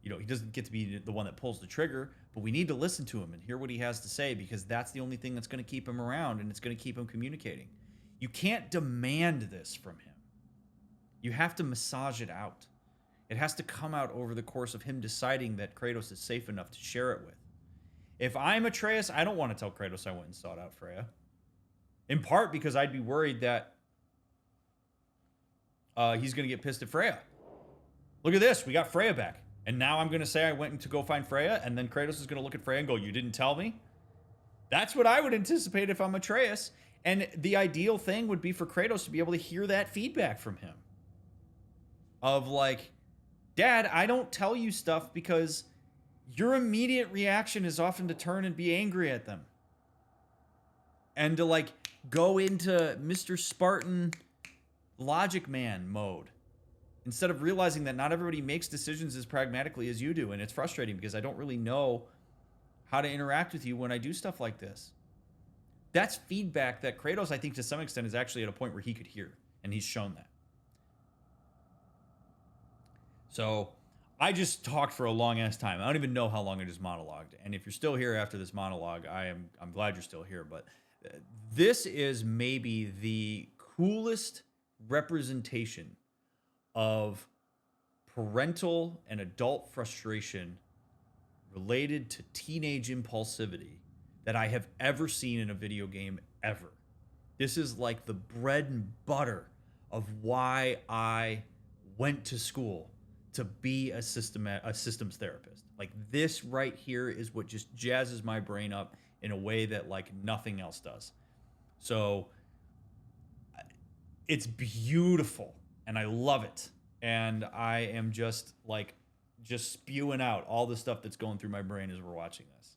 he doesn't get to be the one that pulls the trigger, but we need to listen to him and hear what he has to say, because that's the only thing that's going to keep him around, and it's going to keep him communicating. You can't demand this from him. You have to massage it out. It has to come out over the course of him deciding that Kratos is safe enough to share it with. If I'm Atreus, I don't want to tell Kratos I went and sought out Freya. In part because I'd be worried that he's going to get pissed at Freya. Look at this. We got Freya back. And now I'm going to say I went to go find Freya, and then Kratos is going to look at Freya and go, you didn't tell me? That's what I would anticipate if I'm Atreus. And the ideal thing would be for Kratos to be able to hear that feedback from him. Of like, Dad, I don't tell you stuff because your immediate reaction is often to turn and be angry at them. And to like go into Mr. Spartan logic man mode. Instead of realizing that not everybody makes decisions as pragmatically as you do. And it's frustrating because I don't really know how to interact with you when I do stuff like this. That's feedback that Kratos, I think, to some extent, is actually at a point where he could hear. And he's shown that. So I just talked for a long ass time. I don't even know how long I just monologued. And if you're still here after this monologue, I'm glad you're still here. But this is maybe the coolest representation of parental and adult frustration related to teenage impulsivity that I have ever seen in a video game ever. This is like the bread and butter of why I went to school to be a systems therapist. Like this right here is what just jazzes my brain up in a way that like nothing else does. So it's beautiful and I love it. And I am just spewing out all the stuff that's going through my brain as we're watching this.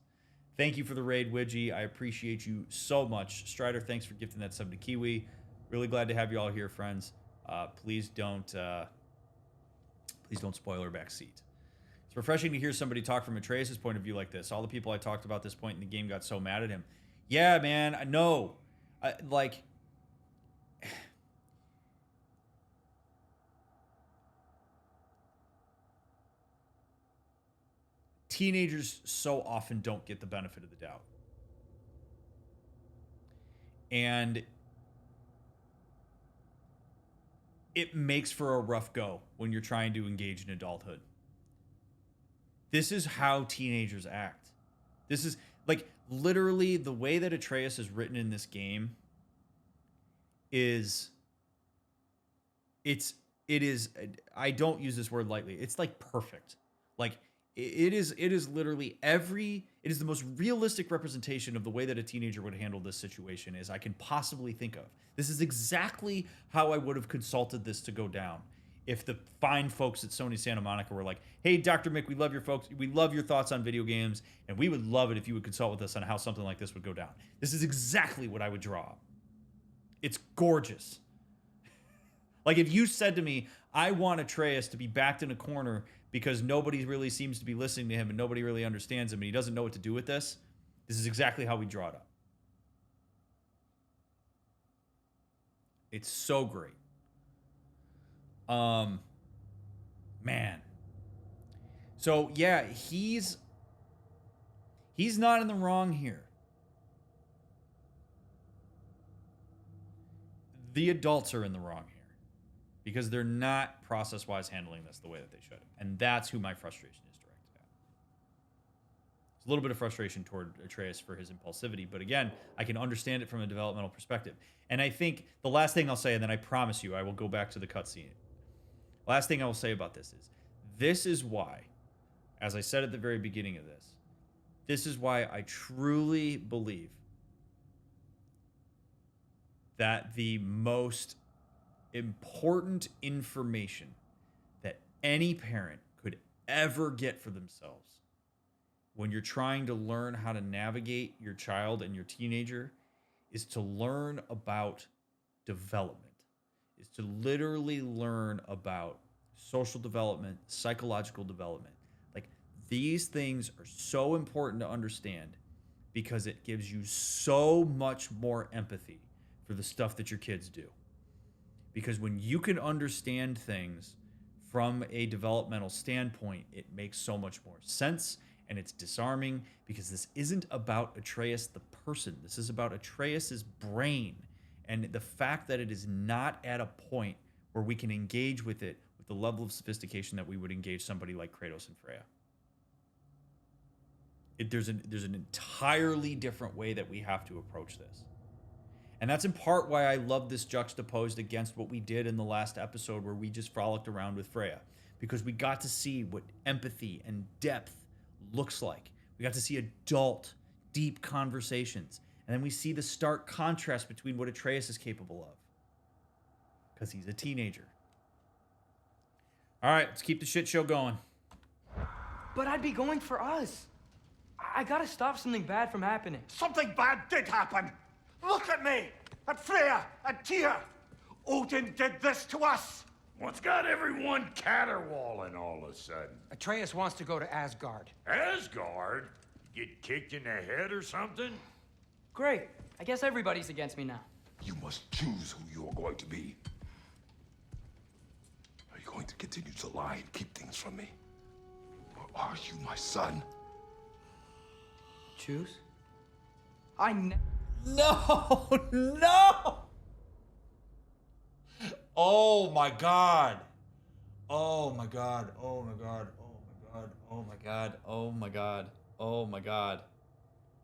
Thank you for the raid, Widgie. I appreciate you so much. Strider, thanks for gifting that sub to Kiwi. Really glad to have you all here, friends. Please don't spoil our back seat. It's refreshing to hear somebody talk from Atreus' point of view like this. All the people I talked about this point in the game got so mad at him. Yeah, man, I know. Teenagers so often don't get the benefit of the doubt. And it makes for a rough go when you're trying to engage in adulthood. This is how teenagers act. This is like literally the way that Atreus is written in this game is it is I don't use this word lightly. It's like perfect. Like it is literally it is the most realistic representation of the way that a teenager would handle this situation as I can possibly think of. This is exactly how I would have consulted this to go down if the fine folks at Sony Santa Monica were like, hey, Dr. Mick, we love your thoughts on video games, and we would love it if you would consult with us on how something like this would go down. This is exactly what I would draw. It's gorgeous. Like if you said to me, I want Atreus to be backed in a corner because nobody really seems to be listening to him and nobody really understands him and he doesn't know what to do with this, this is exactly how we draw it up. It's so great. Man. So yeah, he's not in the wrong here. The adults are in the wrong here because they're not process-wise handling this the way that they should. And that's who my frustration is directed at. There's a little bit of frustration toward Atreus for his impulsivity, but again, I can understand it from a developmental perspective. And I think the last thing I'll say, and then I promise you I will go back to the cutscene. Last thing I will say about this is why, as I said at the very beginning of this is why I truly believe that the most important information that any parent could ever get for themselves when you're trying to learn how to navigate your child and your teenager is to learn about development, is to literally learn about social development, psychological development. Like, these things are so important to understand because it gives you so much more empathy for the stuff that your kids do. Because when you can understand things from a developmental standpoint, it makes so much more sense, and it's disarming because this isn't about Atreus the person. This is about Atreus's brain, and the fact that it is not at a point where we can engage with it with the level of sophistication that we would engage somebody like Kratos and Freya. There's an entirely different way that we have to approach this. And that's in part why I love this juxtaposed against what we did in the last episode where we just frolicked around with Freya. Because we got to see what empathy and depth looks like. We got to see adult, deep conversations. And then we see the stark contrast between what Atreus is capable of. Because he's a teenager. All right, let's keep the shit show going. But I'd be going for us. I gotta stop something bad from happening. Something bad did happen. Look at me, at Freya, at Tyr. Odin did this to us. What's got everyone caterwauling all of a sudden? Atreus wants to go to Asgard. Asgard? Get kicked in the head or something? Great. I guess everybody's against me now. You must choose who you are going to be. Are you going to continue to lie and keep things from me? Or are you my son? Choose? No, no. Oh my God. Oh my God. Oh my God. Oh my God. Oh my God. Oh my God. Oh my God.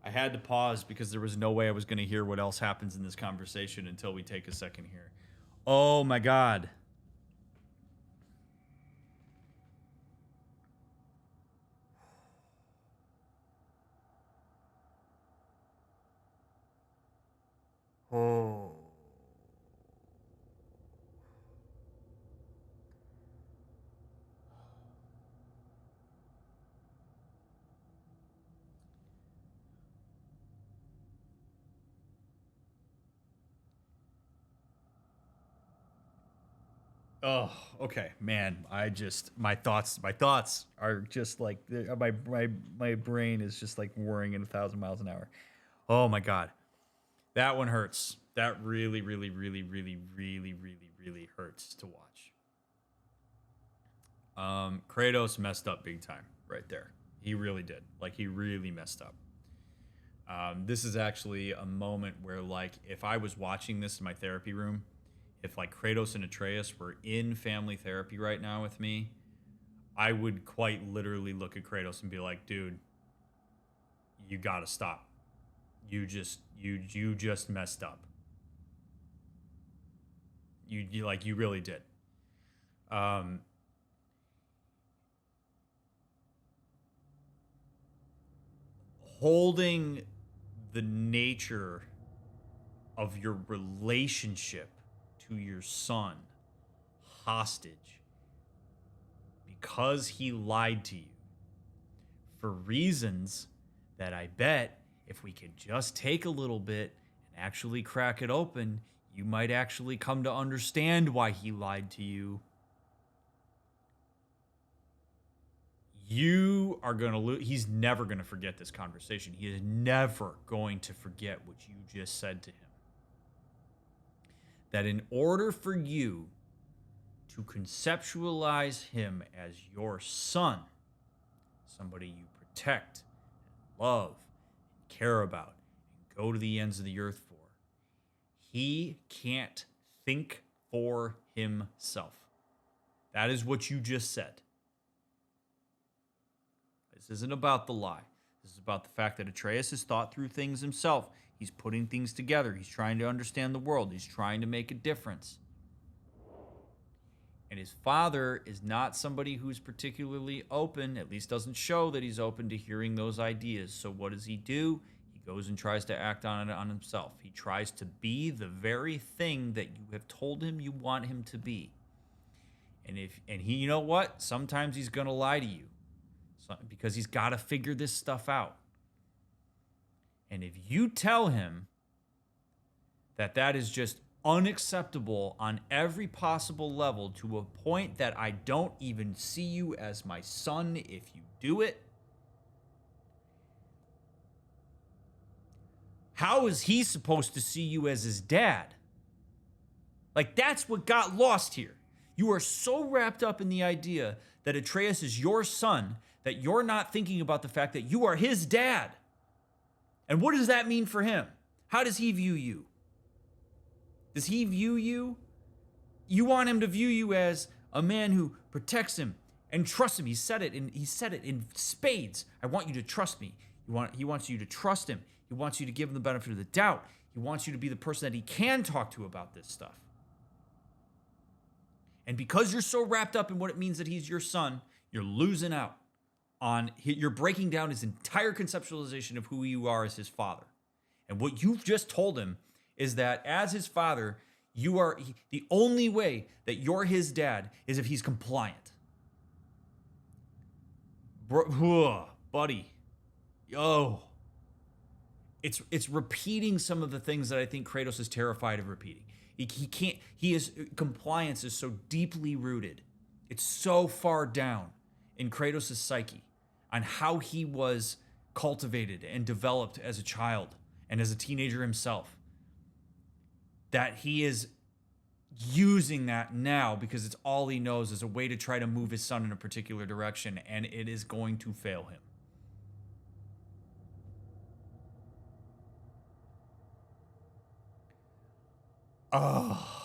I had to pause because there was no way I was going to hear what else happens in this conversation until we take a second here. Oh my God. Oh. Oh, okay, man. My thoughts are just like my brain is just like whirring at 1,000 miles an hour. Oh my God. That one hurts. That really, really, really, really, really, really, really hurts to watch. Kratos messed up big time right there. He really did. Like, he really messed up. This is actually a moment where, like, if I was watching this in my therapy room, if like Kratos and Atreus were in family therapy right now with me, I would quite literally look at Kratos and be like, dude, you gotta stop. You just messed up. You really did. Holding the nature of your relationship to your son hostage because he lied to you for reasons that I bet if we could just take a little bit and actually crack it open, you might actually come to understand why he lied to you. You are going to lose. He's never going to forget this conversation. He is never going to forget what you just said to him. that in order for you to conceptualize him as your son, somebody you protect, love, care about, and go to the ends of the earth for, he can't think for himself. That is what you just said. This isn't about the lie. This is about the fact that Atreus has thought through things himself. He's putting things together. He's trying to understand the world. He's trying to make a difference. And his father is not somebody who's particularly open, at least doesn't show that he's open to hearing those ideas. So what does he do? He goes and tries to act on it on himself. He tries to be the very thing that you have told him you want him to be. And he, you know what? Sometimes he's going to lie to you because he's got to figure this stuff out. And if you tell him that that is just unacceptable on every possible level to a point that I don't even see you as my son if you do it, how is he supposed to see you as his dad? Like, that's what got lost here. You are so wrapped up in the idea that Atreus is your son that you're not thinking about the fact that you are his dad. And what does that mean for him? How does he view you? Does he view you? You want him to view you as a man who protects him and trusts him. He said it in spades. I want you to trust me. He wants you to trust him. He wants you to give him the benefit of the doubt. He wants you to be the person that he can talk to about this stuff. And because you're so wrapped up in what it means that he's your son, you're losing out on, you're breaking down his entire conceptualization of who you are as his father. And what you've just told him is that as his father, the only way that you're his dad is if he's compliant. Buddy. Yo. It's repeating some of the things that I think Kratos is terrified of repeating. Compliance is so deeply rooted. It's so far down in Kratos' psyche on how he was cultivated and developed as a child and as a teenager himself, that he is using that now because it's all he knows as a way to try to move his son in a particular direction, and it is going to fail him. Oh.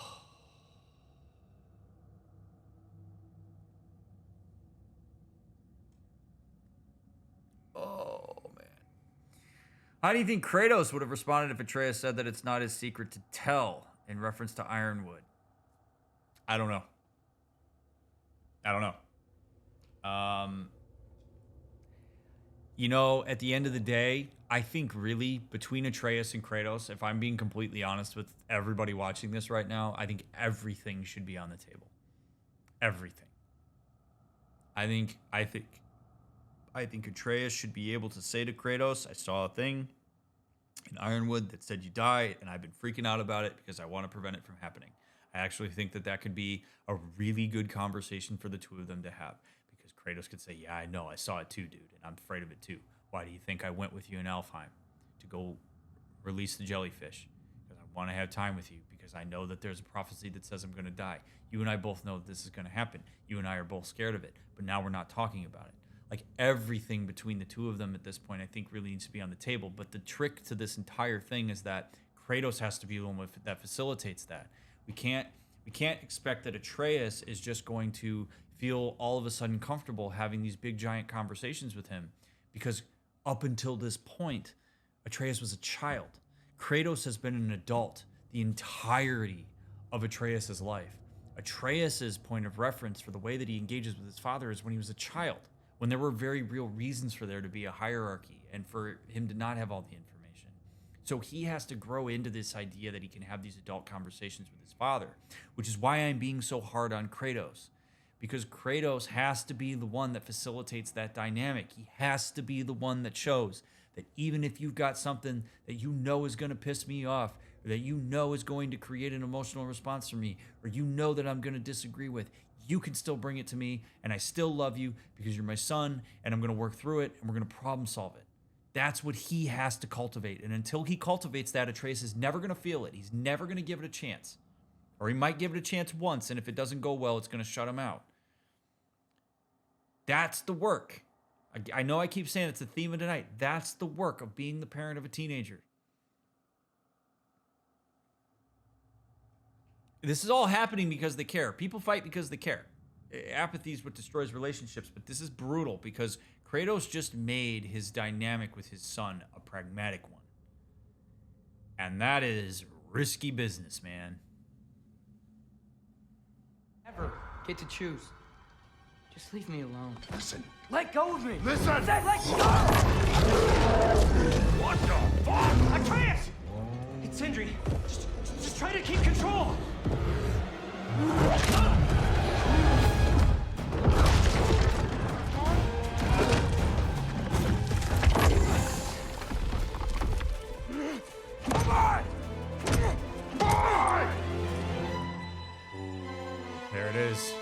Oh, man. How do you think Kratos would have responded if Atreus said that it's not his secret to tell in reference to Ironwood? I don't know. You know, at the end of the day, I think really between Atreus and Kratos, if I'm being completely honest with everybody watching this right now, I think everything should be on the table. Everything. I think Atreus should be able to say to Kratos, I saw a thing in Ironwood that said you die, and I've been freaking out about it because I want to prevent it from happening. I actually think that could be a really good conversation for the two of them to have, because Kratos could say, yeah, I know, I saw it too, dude, and I'm afraid of it too. Why do you think I went with you in Alfheim to go release the jellyfish? Because I want to have time with you, because I know that there's a prophecy that says I'm going to die. You and I both know that this is going to happen. You and I are both scared of it, but now we're not talking about it. Like, everything between the two of them at this point, I think, really needs to be on the table. But the trick to this entire thing is that Kratos has to be the one that facilitates that. We can't expect that Atreus is just going to feel all of a sudden comfortable having these big giant conversations with him, because up until this point, Atreus was a child. Kratos has been an adult the entirety of Atreus' life. Atreus' point of reference for the way that he engages with his father is when he was a child, when there were very real reasons for there to be a hierarchy and for him to not have all the information. So he has to grow into this idea that he can have these adult conversations with his father, which is why I'm being so hard on Kratos. Because Kratos has to be the one that facilitates that dynamic. He has to be the one that shows that even if you've got something that you know is going to piss me off, or that you know is going to create an emotional response from me, or you know that I'm going to disagree with, you can still bring it to me, and I still love you because you're my son, and I'm going to work through it, and we're going to problem solve it. That's what he has to cultivate. And until he cultivates that, Atreus is never going to feel it. He's never going to give it a chance. Or he might give it a chance once, and if it doesn't go well, it's going to shut him out. That's the work. I know I keep saying it's the theme of tonight. That's the work of being the parent of a teenager. This is all happening because they care. People fight because they care. Apathy is what destroys relationships, but this is brutal because Kratos just made his dynamic with his son a pragmatic one. And that is risky business, man. Never get to choose. Just leave me alone. Listen. Let go of me. Listen. I said let go. What the fuck? Atreus! It's Sindri. Just try to keep control. Come on! There it is.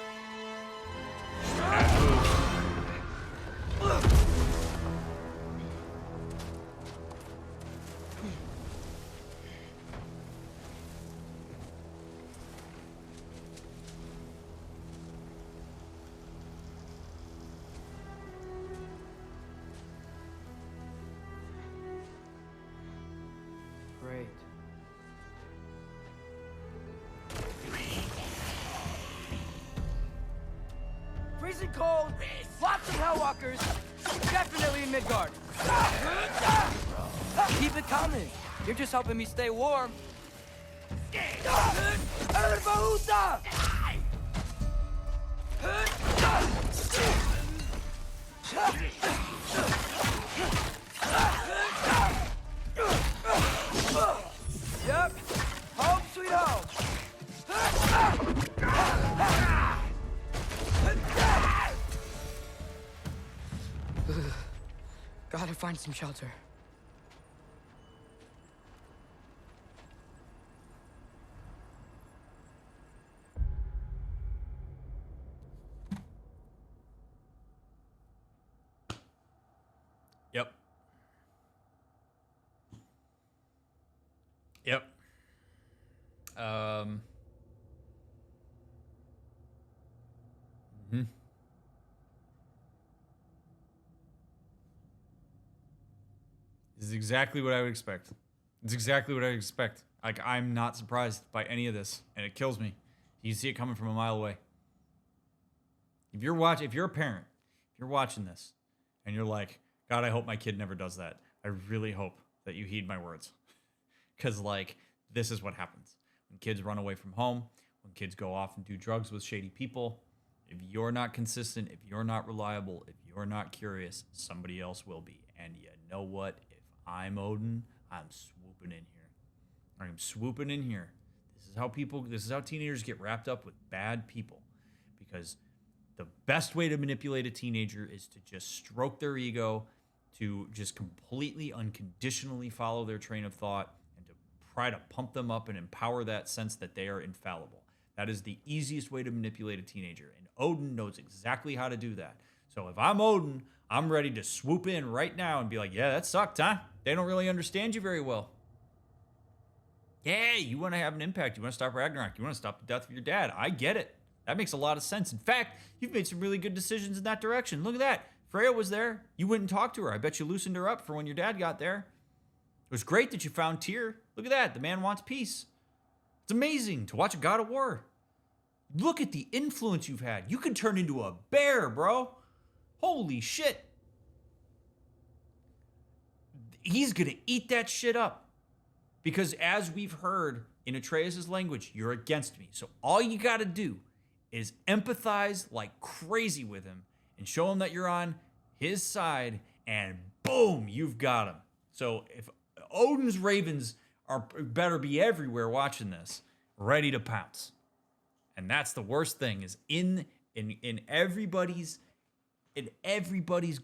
Great. Freezing cold, lots of Hellwalkers, definitely in Midgard. Keep it coming. You're just helping me stay warm. Yep. Home sweet home. Gotta find some shelter. Yep. Yep. This is exactly what I would expect. It's exactly what I would expect. Like, I'm not surprised by any of this, and it kills me. You see it coming from a mile away. If you're a parent, if you're watching this, and you're like, God, I hope my kid never does that. I really hope that you heed my words. Because, like, this is what happens. When kids run away from home, when kids go off and do drugs with shady people, if you're not consistent, if you're not reliable, if you're not curious, somebody else will be. And you know what? If I'm Odin, I'm swooping in here. I'm swooping in here. This is how teenagers get wrapped up with bad people. Because the best way to manipulate a teenager is to just stroke their ego, to just completely unconditionally follow their train of thought, and to try to pump them up and empower that sense that they are infallible. That is the easiest way to manipulate a teenager. And Odin knows exactly how to do that. So if I'm Odin, I'm ready to swoop in right now and be like, yeah, that sucked, huh? They don't really understand you very well. Yeah, you want to have an impact. You want to stop Ragnarok. You want to stop the death of your dad. I get it. That makes a lot of sense. In fact, you've made some really good decisions in that direction. Look at that. Freya was there. You went and talked to her. I bet you loosened her up for when your dad got there. It was great that you found Tyr. Look at that. The man wants peace. It's amazing to watch a God of War. Look at the influence you've had. You could turn into a bear, bro. Holy shit. He's going to eat that shit up. Because as we've heard in Atreus' language, you're against me. So all you got to do is empathize like crazy with him and show him that you're on his side, and boom, you've got him. So if Odin's ravens better be everywhere watching this, ready to pounce. And that's the worst thing, is in everybody's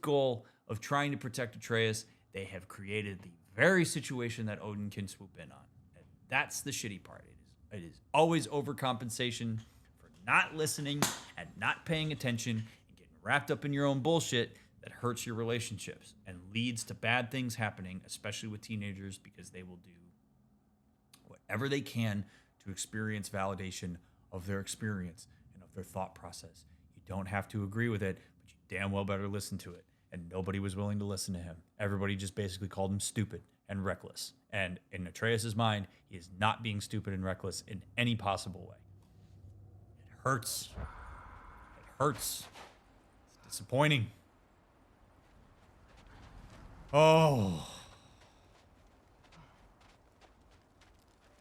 goal of trying to protect Atreus, they have created the very situation that Odin can swoop in on. And that's the shitty part. It is always overcompensation for not listening and not paying attention and getting wrapped up in your own bullshit that hurts your relationships and leads to bad things happening, especially with teenagers, because they will do whatever they can to experience validation of their experience and of their thought process. You don't have to agree with it, but you damn well better listen to it. And nobody was willing to listen to him. Everybody just basically called him stupid and reckless. And in Atreus' mind, he is not being stupid and reckless in any possible way. It hurts. It hurts. It's disappointing. Oh.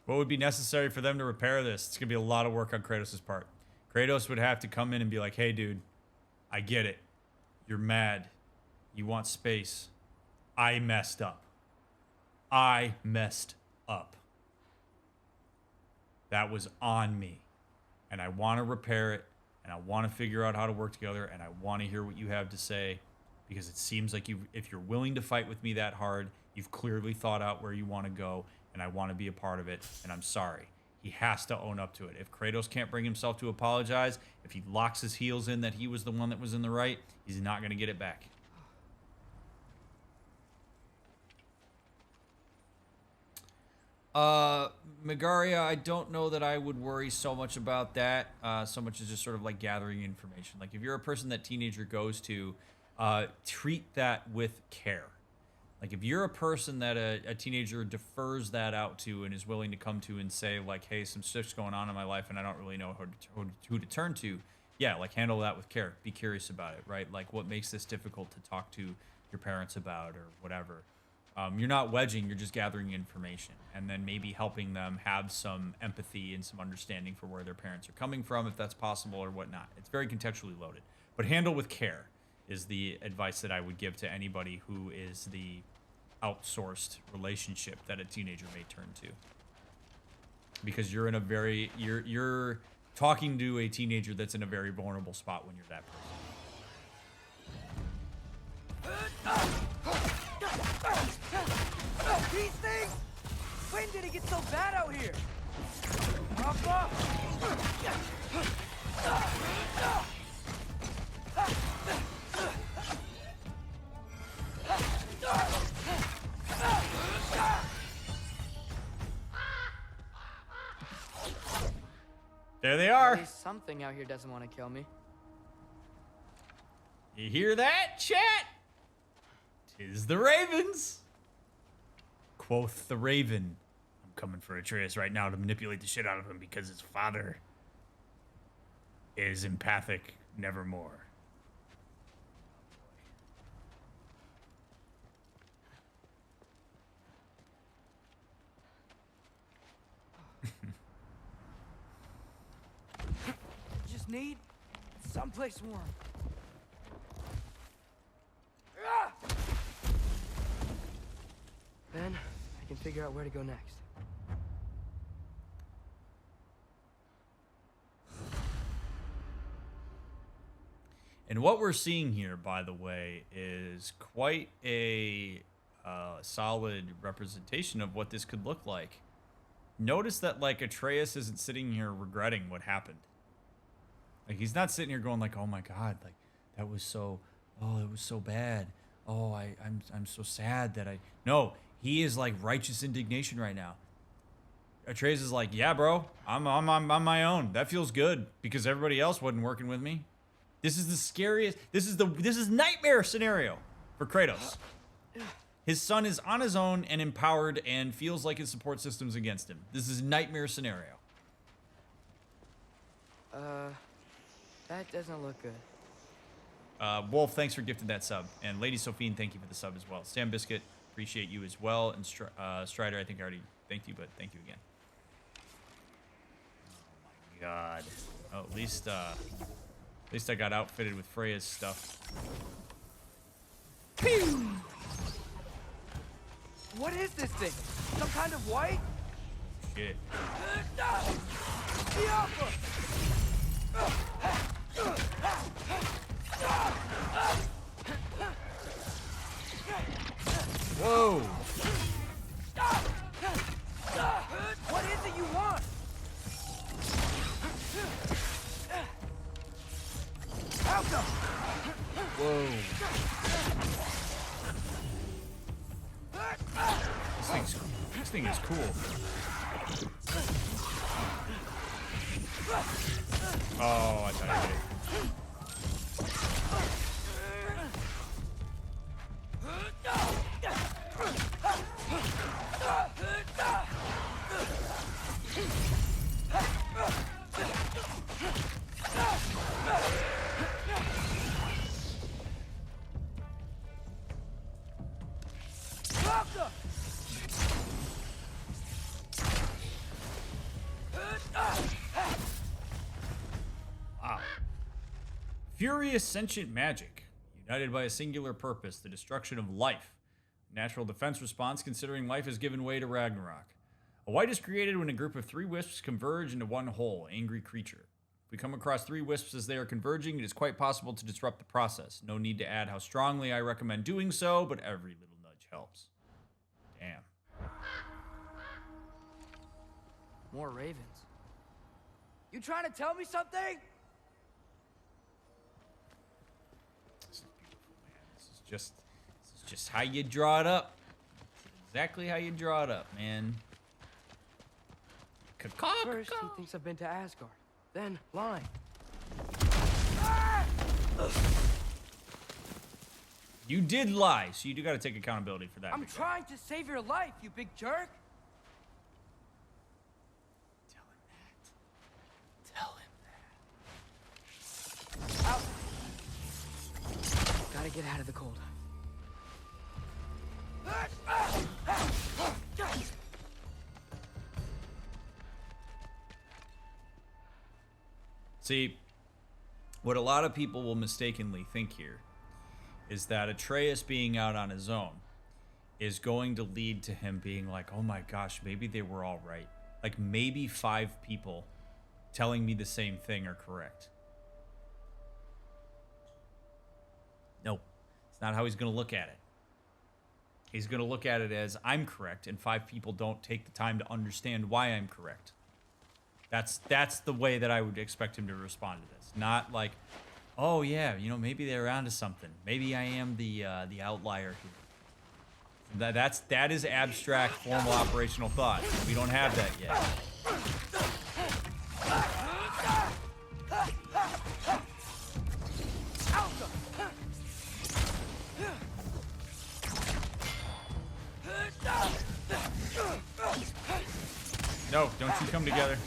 What would be necessary for them to repair this? It's going to be a lot of work on Kratos' part. Kratos would have to come in and be like, hey, dude, I get it. You're mad. You want space. I messed up. I messed up. That was on me. And I want to repair it. And I want to figure out how to work together. And I want to hear what you have to say. Because it seems like if you're willing to fight with me that hard, you've clearly thought out where you want to go. And I want to be a part of it. And I'm sorry. He has to own up to it. If Kratos can't bring himself to apologize, if he locks his heels in that he was the one that was in the right, he's not going to get it back. Megaria, I don't know that I would worry so much about that. So much as just sort of like gathering information. Like if you're a person that teenager goes to, treat that with care. Like if you're a person that a teenager defers that out to and is willing to come to and say like, hey, some stuff's going on in my life and I don't really know who to turn to. Yeah, like handle that with care. Be curious about it, right? Like what makes this difficult to talk to your parents about or whatever. You're not wedging, you're just gathering information and then maybe helping them have some empathy and some understanding for where their parents are coming from, if that's possible or whatnot. It's very contextually loaded, but handle with care is the advice that I would give to anybody who is the outsourced relationship that a teenager may turn to. Because you're in a very, you're talking to a teenager that's in a very vulnerable spot when you're that person. These things? When did it get so bad out here? There they are. At least something out here doesn't want to kill me. You hear that, chat? 'Tis the ravens. Quoth the raven. I'm coming for Atreus right now to manipulate the shit out of him because his father is empathic nevermore. Just need someplace warm. Then I can figure out where to go next. And what we're seeing here, by the way, is quite a solid representation of what this could look like. Notice that, like, Atreus isn't sitting here regretting what happened. Like, he's not sitting here going like, oh my God, like, that was so, oh, it was so bad. Oh, I'm so sad that I... No, he is like righteous indignation right now. Atreus is like, yeah, bro, I'm on my own. That feels good because everybody else wasn't working with me. This is the scariest. This is nightmare scenario for Kratos. His son is on his own and empowered and feels like his support system's against him. This is nightmare scenario. That doesn't look good. Wolf, thanks for gifting that sub. And Lady Sophine, thank you for the sub as well. Sam Biscuit, appreciate you as well. And Strider, I think I already thanked you, but thank you again. Oh my God. Oh, at least I got outfitted with Freya's stuff. Pew! What is this thing? Some kind of white? Shit. Whoa! What is it you want? Whoa. This thing is cool. Oh, I thought I hit it. Wow. Furious sentient magic, united by a singular purpose, the destruction of life. Natural defense response considering life has given way to Ragnarok. A white is created when a group of 3 wisps converge into one whole, angry creature. If we come across 3 wisps as they are converging, it is quite possible to disrupt the process. No need to add how strongly I recommend doing so, but every little nudge helps. Damn. More ravens. You trying to tell me something? This is beautiful, man. This is just how you draw it up. Exactly how you draw it up, man. First, he thinks I've been to Asgard. Then, lying. You did lie, so you do got to take accountability for that. I'm trying to save your life, you big jerk. Tell him that. Out. Gotta get out of the cold. See, what a lot of people will mistakenly think here is that Atreus being out on his own is going to lead to him being like, oh my gosh, maybe they were all right. Like maybe 5 people telling me the same thing are correct. Nope. It's not how he's going to look at it. He's going to look at it as I'm correct, and 5 people don't take the time to understand why I'm correct. That's the way that I would expect him to respond to this. Not like, oh yeah, you know, maybe they're onto something. Maybe I am the outlier here. That is abstract, formal, operational thought. We don't have that yet. No, don't you come together.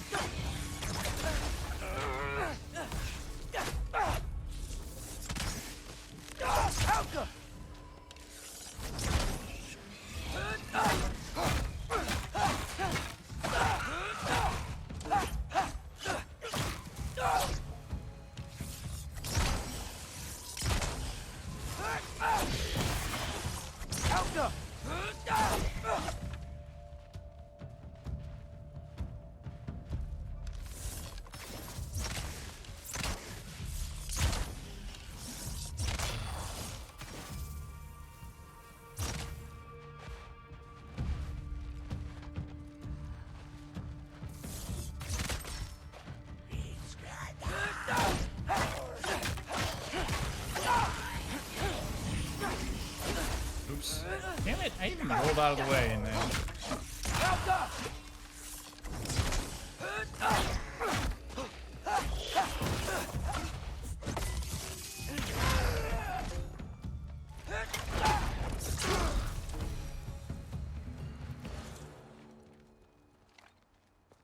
Oops. Damn it, I even rolled out of the way and then...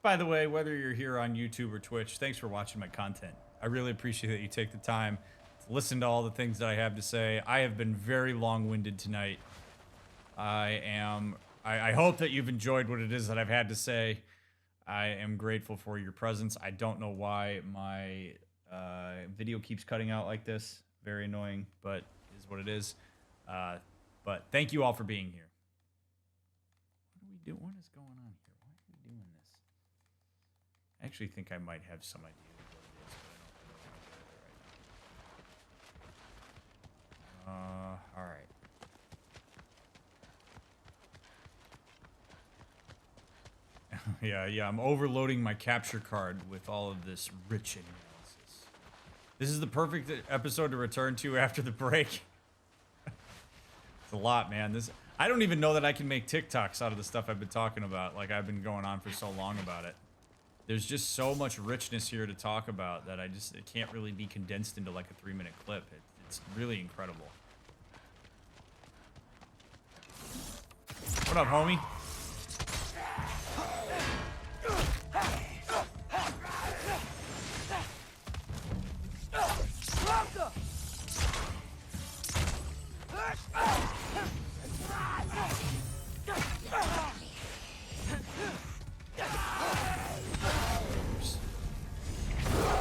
By the way, whether you're here on YouTube or Twitch, thanks for watching my content. I really appreciate that you take the time to listen to all the things that I have to say. I have been very long-winded tonight. I hope that you've enjoyed what it is that I've had to say. I am grateful for your presence. I don't know why my video keeps cutting out like this. Very annoying, but it is what it is. But thank you all for being here. What are we doing? What is going on here? Why are we doing this? I actually think I might have some idea of what it is, but I don't think I do right now. All right. Yeah, I'm overloading my capture card with all of this rich analysis. This is the perfect episode to return to after the break. It's a lot, man. I don't even know that I can make TikToks out of the stuff I've been talking about. Like, I've been going on for so long about it. There's just so much richness here to talk about that it can't really be condensed into like a 3-minute clip. It's really incredible. What up, homie?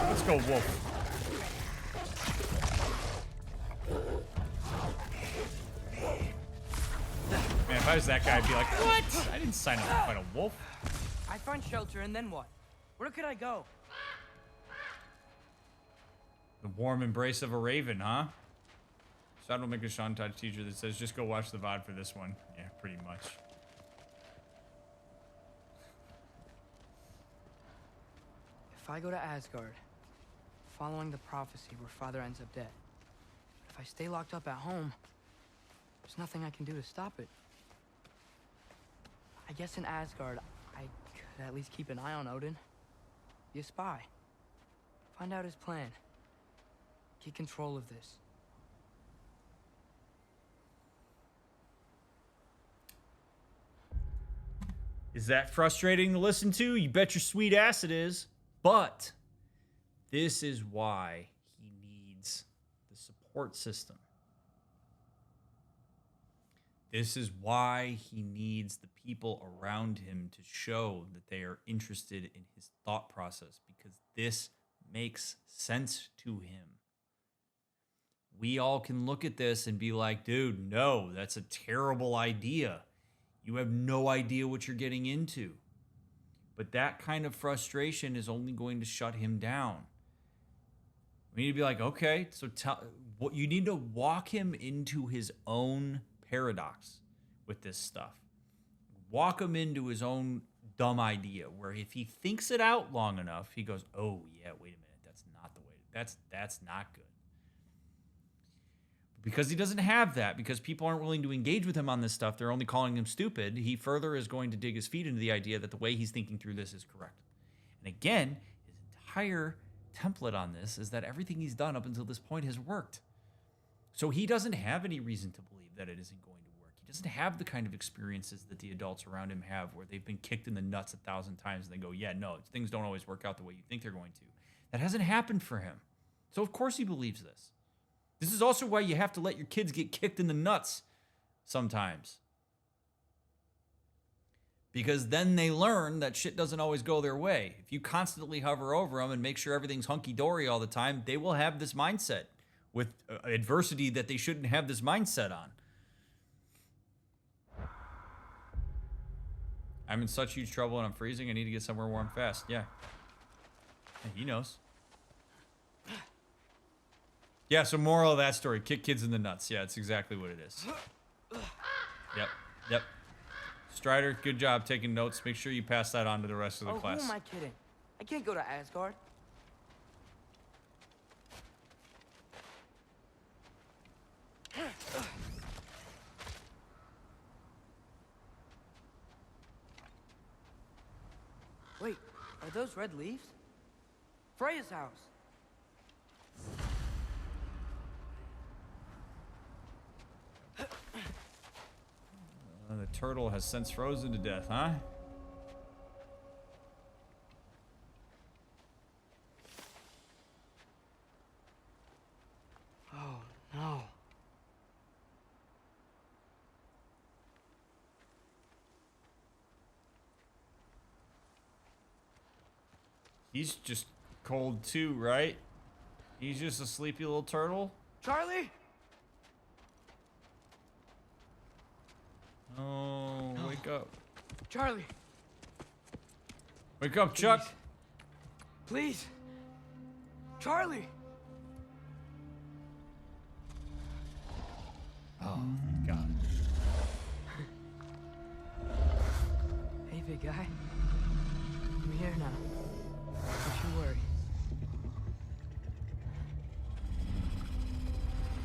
Let's go, wolf. Man, if I was that guy, I'd be like, what? I didn't sign up to fight a wolf. I find shelter, and then what? Where could I go? The warm embrace of a raven, huh? So I don't make a Shantai teacher that says, just go watch the VOD for this one. Yeah, pretty much. If I go to Asgard, following the prophecy where Father ends up dead. If I stay locked up at home, there's nothing I can do to stop it. I guess in Asgard, I could at least keep an eye on Odin. Be a spy. Find out his plan. Get control of this. Is that frustrating to listen to? You bet your sweet ass it is. But this is why he needs the support system. This is why he needs the people around him to show that they are interested in his thought process, because this makes sense to him. We all can look at this and be like, dude, no, that's a terrible idea. You have no idea what you're getting into. But that kind of frustration is only going to shut him down. We need to be like, okay, so what you need to walk him into his own paradox with this stuff. Walk him into his own dumb idea, where if he thinks it out long enough, he goes, oh yeah, wait a minute, that's not the way. That's not good. Because he doesn't have that, because people aren't willing to engage with him on this stuff, they're only calling him stupid, he further is going to dig his feet into the idea that the way he's thinking through this is correct. And again, his entire template on this is that everything he's done up until this point has worked. So he doesn't have any reason to believe that it isn't going to work. He doesn't have the kind of experiences that the adults around him have, where they've been kicked in the nuts 1,000 times and they go, yeah, no, things don't always work out the way you think they're going to. That hasn't happened for him. So of course he believes this. This is also why you have to let your kids get kicked in the nuts sometimes. Because then they learn that shit doesn't always go their way. If you constantly hover over them and make sure everything's hunky-dory all the time, they will have this mindset with adversity that they shouldn't have this mindset on. I'm in such huge trouble and I'm freezing. I need to get somewhere warm fast. Yeah. He knows. Yeah, so moral of that story, kick kids in the nuts. Yeah, it's exactly what it is. Yep. Strider, good job taking notes. Make sure you pass that on to the rest of the class. Who am I kidding? I can't go to Asgard. Wait, are those red leaves? Freya's house. The turtle has since frozen to death, huh? Oh, no. He's just cold too, right? He's just a sleepy little turtle. Charlie? Oh, no. Wake up. Charlie. Wake up, Chuck. Please. Charlie. Oh, my God. Hey, big guy. I'm here now. Don't you worry.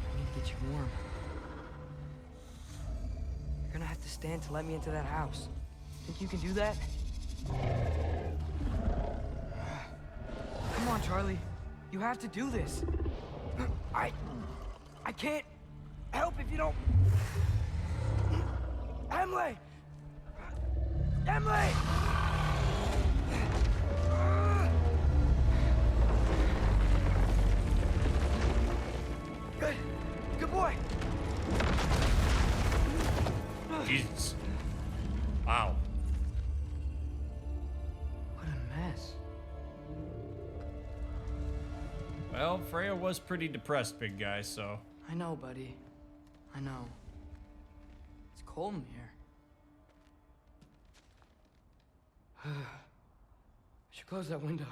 I need to get you warm. You're gonna have to stand to let me into that house. Think you can do that? on, Charlie. You have to do this. I can't help if you don't... Emily! Emily! Good. Good boy. Jesus. Wow. What a mess. Well, Freya was pretty depressed, big guy, so... I know, buddy. I know. It's cold in here. I should close that window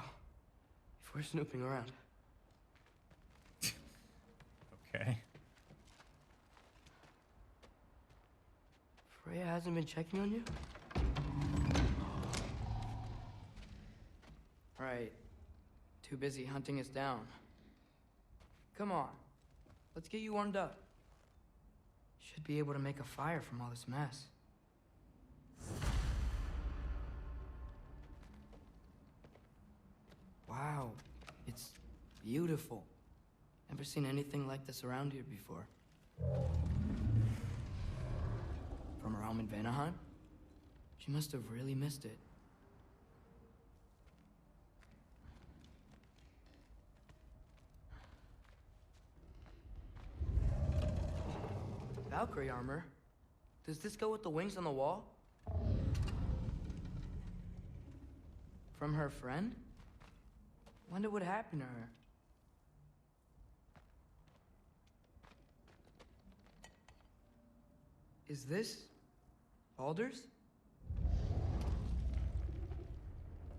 if we're snooping around. Okay. Freya hasn't been checking on you? Right. Too busy hunting us down. Come on. Let's get you warmed up. Should be able to make a fire from all this mess. Wow. It's beautiful. Never seen anything like this around here before. From her home in Vanaheim? She must have really missed it. Valkyrie armor? Does this go with the wings on the wall? From her friend? Wonder what happened to her. Is this Baldur's?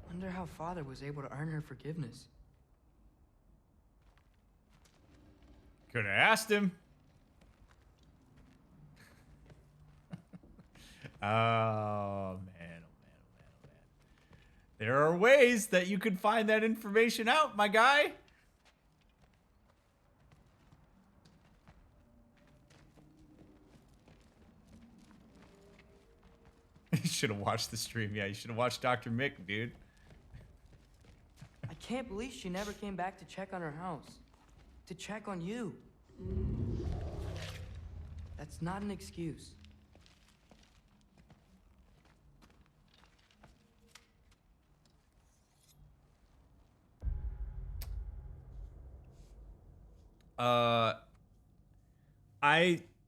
Wonder how Father was able to earn her forgiveness. Could have asked him. Oh, man, oh, man, oh, man. There are ways that you could find that information out, my guy. You should have watched the stream. Yeah, you should have watched DrMick, dude. I can't believe she never came back to check on her house. To check on you. That's not an excuse.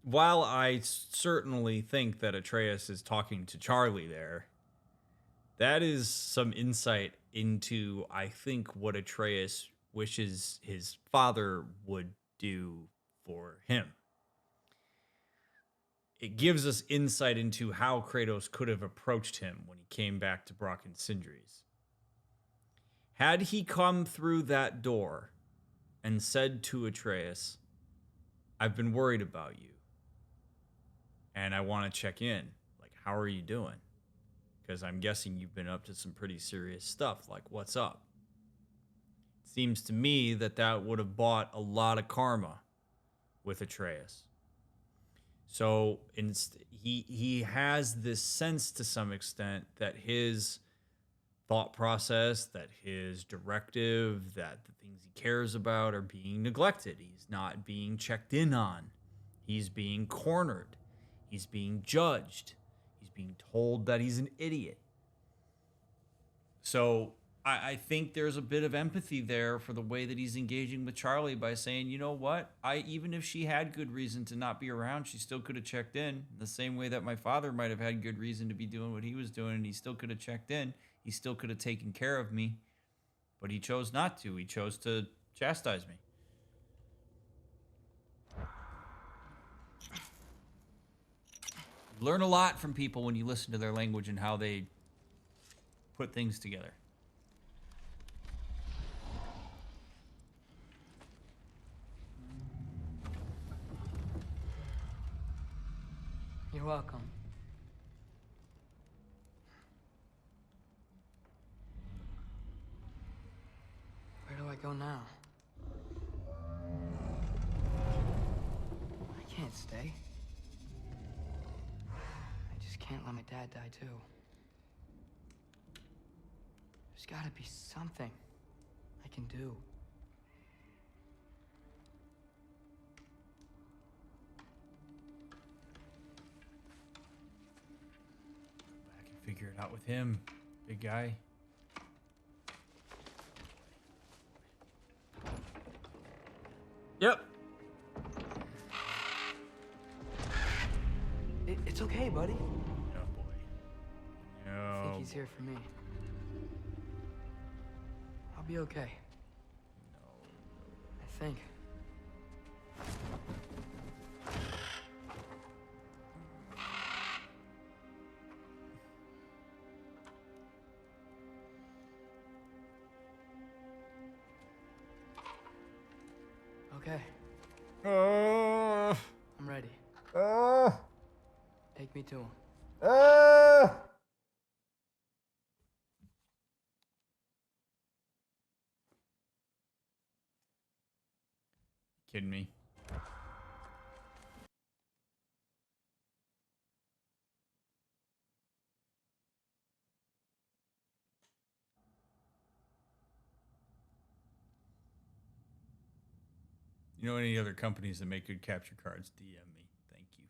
While I certainly think that Atreus is talking to Charlie there, that is some insight into, I think, what Atreus wishes his father would do for him. It gives us insight into how Kratos could have approached him when he came back to Brock and Sindri's. Had he come through that door and said to Atreus, "I've been worried about you, and I want to check in. Like, how are you doing? Because I'm guessing you've been up to some pretty serious stuff. Like, what's up?" It seems to me that that would have bought a lot of karma with Atreus. So he has this sense to some extent that his thought process, that his directive, that the things he cares about are being neglected. He's not being checked in on. He's being cornered. He's being judged. He's being told that he's an idiot. So I think there's a bit of empathy there for the way that he's engaging with Charlie by saying, you know what? Even if she had good reason to not be around, she still could have checked in. The same way that my father might have had good reason to be doing what he was doing, and he still could have checked in. He still could have taken care of me, but he chose not to. He chose to chastise me. You learn a lot from people when you listen to their language and how they put things together. You're welcome. Where do I go now? I can't stay. I just can't let my dad die too. There's gotta be something I can do. I can figure it out with him, big guy. Yep. It's okay, buddy. Oh boy. I No. think he's here for me. I'll be okay. I think. Okay, I'm ready. Take me to him. Kidding me? You know any other companies that make good capture cards? DM me. Thank you.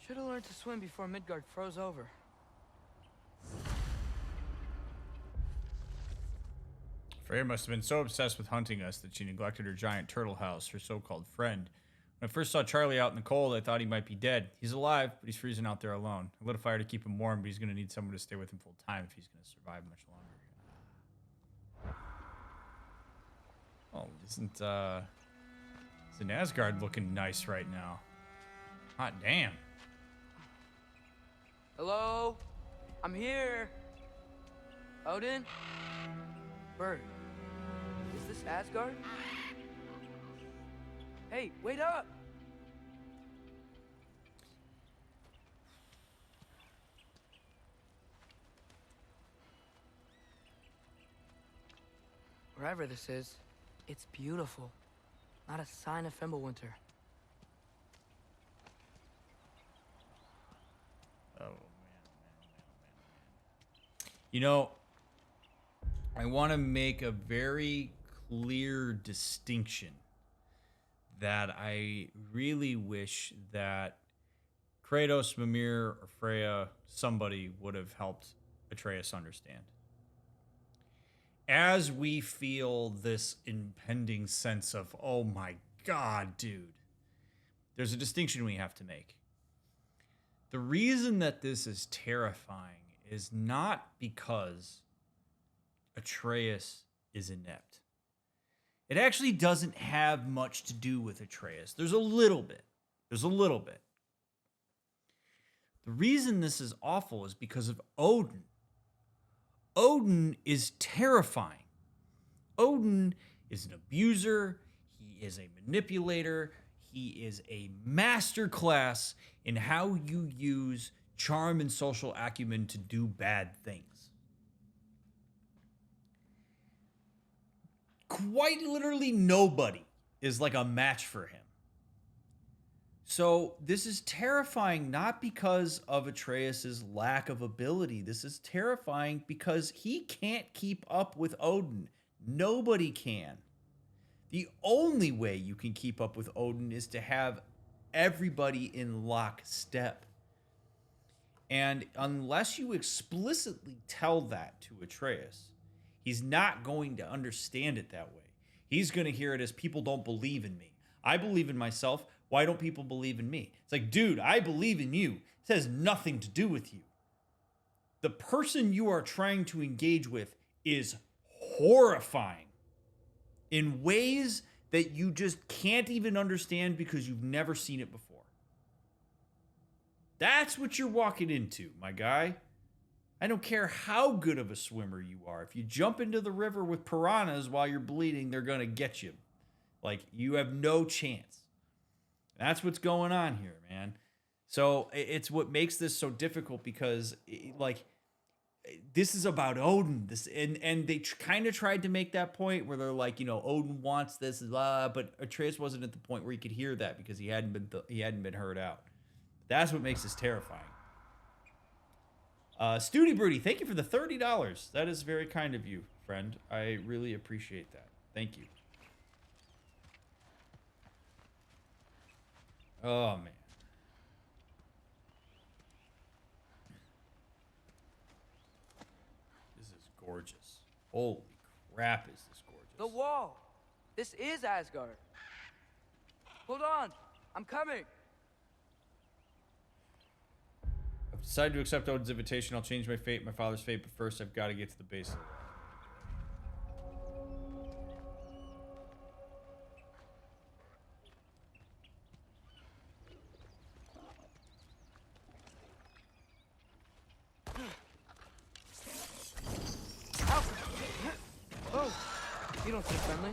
Should have learned to swim before Midgard froze over. Freya must have been so obsessed with hunting us that she neglected her giant turtle house, her so-called friend. When I first saw Charlie out in the cold, I thought he might be dead. He's alive, but he's freezing out there alone. I lit a fire to keep him warm, but he's going to need someone to stay with him full time if he's going to survive much longer. Oh, isn't Asgard looking nice right now? Hot damn. Hello? I'm here. Odin? Bird. Is this Asgard? Hey, wait up! Wherever this is, it's beautiful. Not a sign of Fimbulwinter. Oh, man. You know, I want to make a very clear distinction that I really wish that Kratos, Mimir, or Freya, somebody would have helped Atreus understand. As we feel this impending sense of, oh my God, dude, there's a distinction we have to make. The reason that this is terrifying is not because Atreus is inept. It actually doesn't have much to do with Atreus. There's a little bit. The reason this is awful is because of Odin. Odin is terrifying. Odin is an abuser. He is a manipulator. He is a masterclass in how you use charm and social acumen to do bad things. Quite literally nobody is like a match for him. So this is terrifying not because of Atreus's lack of ability. This is terrifying because he can't keep up with Odin. Nobody can. The only way you can keep up with Odin is to have everybody in lockstep. And unless you explicitly tell that to Atreus, he's not going to understand it that way. He's going to hear it as people don't believe in me. I believe in myself. Why don't people believe in me? It's like, dude, I believe in you. It has nothing to do with you. The person you are trying to engage with is horrifying in ways that you just can't even understand because you've never seen it before. That's what you're walking into, my guy. I don't care how good of a swimmer you are. If you jump into the river with piranhas while you're bleeding, they're going to get you. Like, you have no chance. That's what's going on here, man. So it's what makes this so difficult because, this is about Odin. And they kind of tried to make that point where they're like, Odin wants this, blah, but Atreus wasn't at the point where he could hear that because he hadn't been heard out. That's what makes this terrifying. Studi Broody, thank you for the $30. That is very kind of you, friend. I really appreciate that. Thank you. Oh, man. This is gorgeous. Holy crap, is this gorgeous. The wall! This is Asgard. Hold on, I'm coming. I've decided to accept Odin's invitation. I'll change my fate, my father's fate, but first I've got to get to the base of the wall. Oh, you don't seem friendly.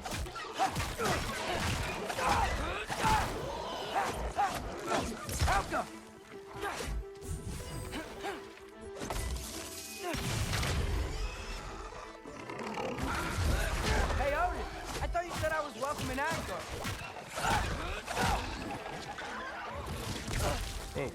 Alka! Hey, Odin! I thought you said I was welcome in Asgard. Oh.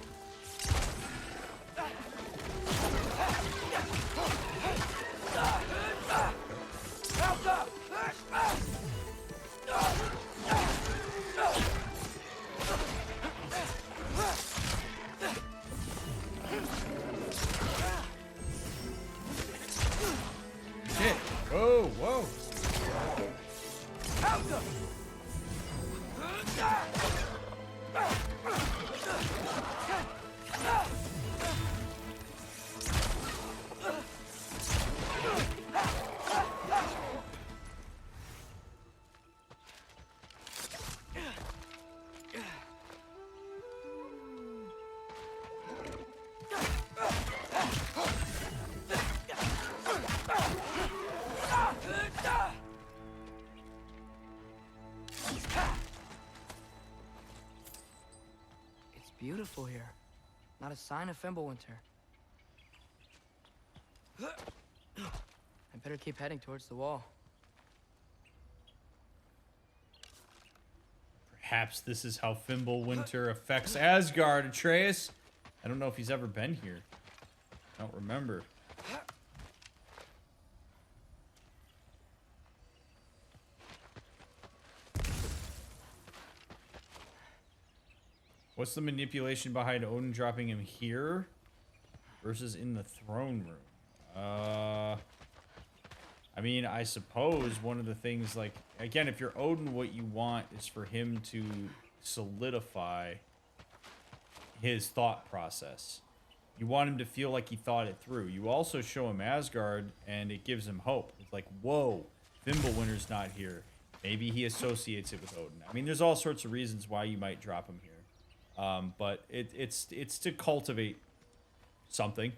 Shit. Whoa, whoa. It's beautiful here. Not a sign of Fimbulwinter. I better keep heading towards the wall. Perhaps this is how Fimbulwinter affects Asgard, Atreus. I don't know if he's ever been here. I don't remember. What's the manipulation behind Odin dropping him here versus in the throne room? I mean, I suppose one of the things, like, again, if you're Odin, what you want is for him to solidify his thought process. You want him to feel like he thought it through. You also show him Asgard, and it gives him hope. It's like, whoa, Fimbulwinter's not here. Maybe he associates it with Odin. I mean, there's all sorts of reasons why you might drop him here. But it's to cultivate something.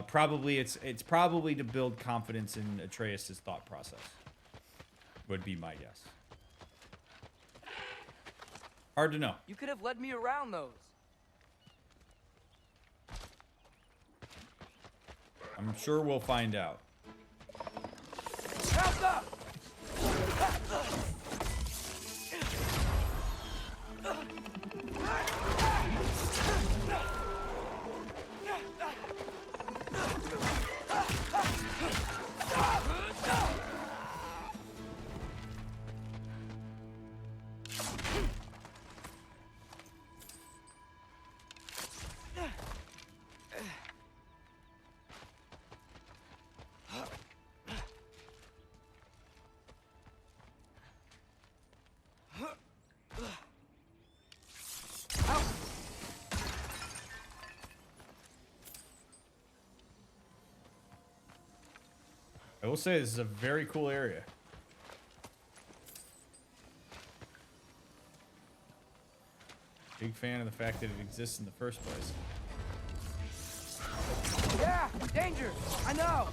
Probably it's probably to build confidence in Atreus' thought process. Would be my guess. Hard to know. You could have led me around those. I'm sure we'll find out. Alka! I will say this is a very cool area. Big fan of the fact that it exists in the first place. Yeah, danger. I know.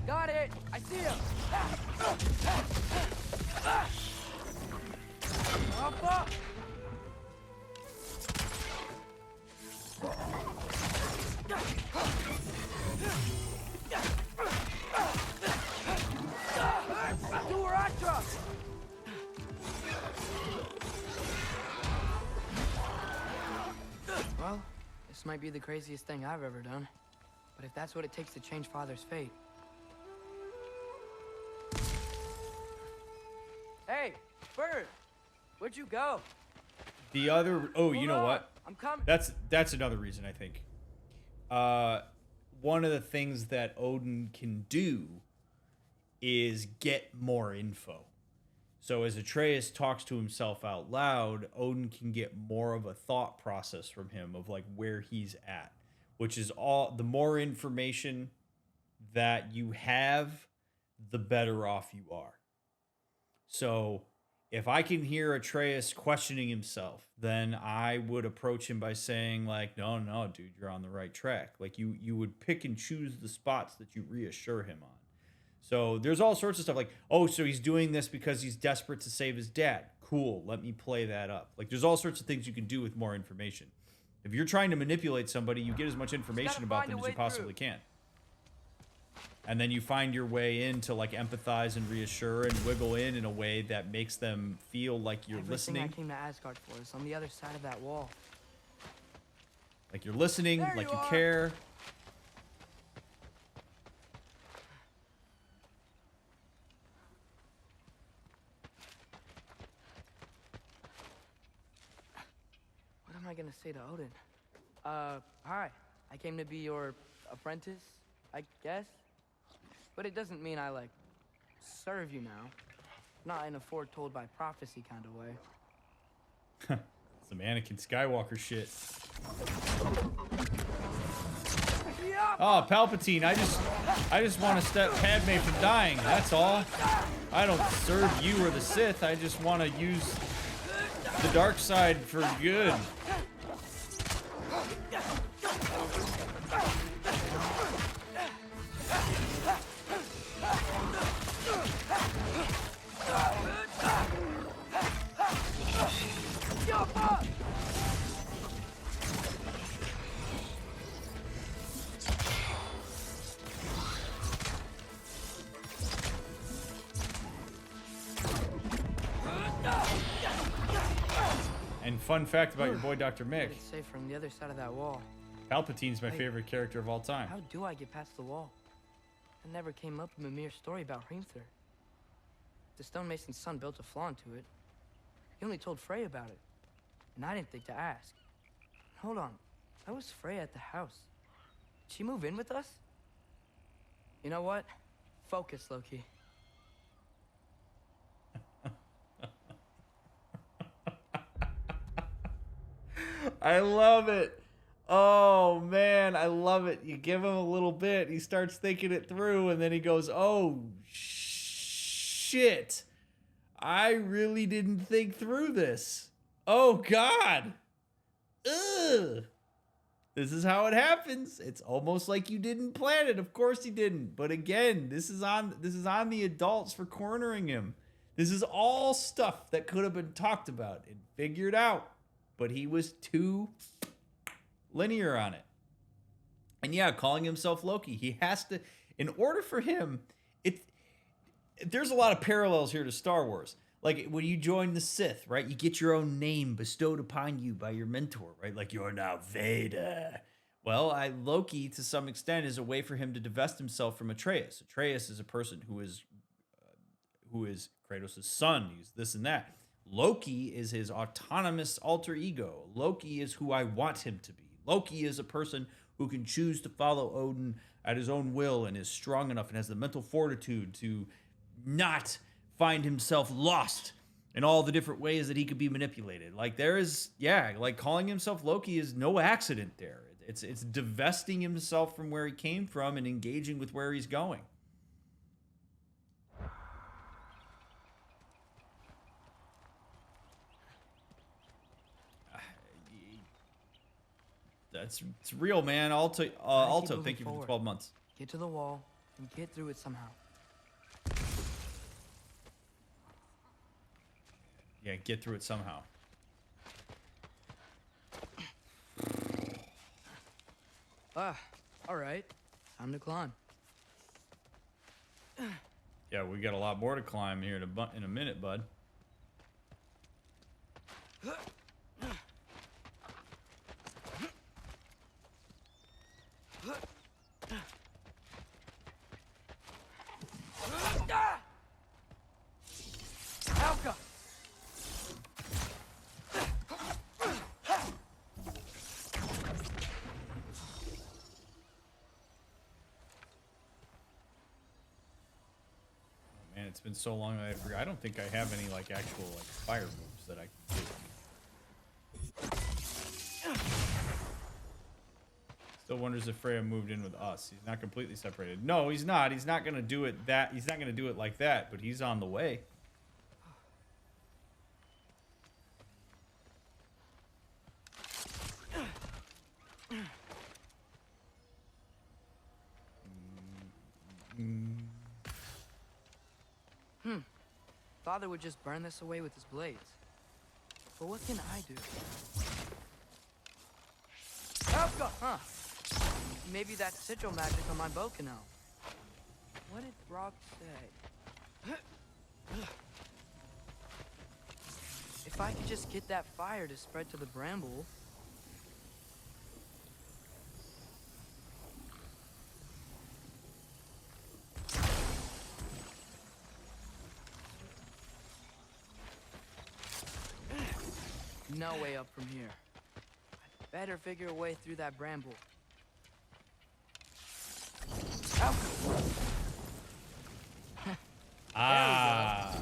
Got it. I see him. Up, up. Do where I trust. Well, this might be the craziest thing I've ever done. But if that's what it takes to change Father's fate. Hey, Bird! Where'd you go? The other... Oh, you know what? I'm coming. That's another reason, I think. One of the things that Odin can do is get more info. So as Atreus talks to himself out loud, Odin can get more of a thought process from him of like where he's at, which is all the more information that you have, the better off you are. So if I can hear Atreus questioning himself, then I would approach him by saying like, no, dude, you're on the right track. Like you would pick and choose the spots that you reassure him on. So there's all sorts of stuff like, oh, so he's doing this because he's desperate to save his dad. Cool, let me play that up. Like there's all sorts of things you can do with more information. If you're trying to manipulate somebody, you get as much information about them as you possibly can. And then you find your way in to like empathize and reassure and wiggle in a way that makes them feel like you're listening. Everything I came to Asgard for is on the other side of that wall. Like you're listening, like you care. What am I gonna say to Odin? Hi. I came to be your apprentice, I guess. But it doesn't mean I, like, serve you now. Not in a foretold by prophecy kind of way. Some Anakin Skywalker shit. Oh, Palpatine, I just want to stop Padme from dying, that's all. I don't serve you or the Sith, I just want to use the dark side for good. And fun fact about your boy Dr. Mick. It's safe from the other side of that wall. Palpatine's my favorite character of all time. How do I get past the wall? I never came up with a mere story about Hrimthur. The stonemason's son built a flaw into it. He only told Frey about it. And I didn't think to ask. Hold on. How was Frey at the house? Did she move in with us? You know what? Focus, Loki. I love it. Oh, man, I love it. You give him a little bit, he starts thinking it through, and then he goes, oh, shit. I really didn't think through this. Oh, God. Ugh. This is how it happens. It's almost like you didn't plan it. Of course he didn't. But again, this is on the adults for cornering him. This is all stuff that could have been talked about and figured out. But he was too linear on it. And yeah, calling himself Loki, he has to, in order for him, there's a lot of parallels here to Star Wars. Like when you join the Sith, right? You get your own name bestowed upon you by your mentor, right? Like you're now Vader. Well, Loki, to some extent, is a way for him to divest himself from Atreus. Atreus is a person who is Kratos' son. He's this and that. Loki is his autonomous alter ego. Loki is who I want him to be. Loki is a person who can choose to follow Odin at his own will and is strong enough and has the mental fortitude to not find himself lost in all the different ways that he could be manipulated. Like there is, yeah, like calling himself Loki is no accident there. It's divesting himself from where he came from and engaging with where he's going. It's real, man. Alto, thank you for the 12 months. Get to the wall and get through it somehow. Yeah, get through it somehow. All right. Time to climb. Yeah, we got a lot more to climb here in a minute, bud. Alka! Man, it's been so long that I forgot. I don't think I have any like actual like fire moves that I can do. Still wonders if Freya moved in with us. He's not completely separated. No, he's not. He's not gonna do it He's not gonna do it like that. But he's on the way. Father would just burn this away with his blades. But what can I do? Alka! Huh. Maybe that sigil magic on my bow can help. What did Brock say? If I could just get that fire to spread to the bramble... No way up from here. I'd better figure a way through that bramble. Alka! Ah.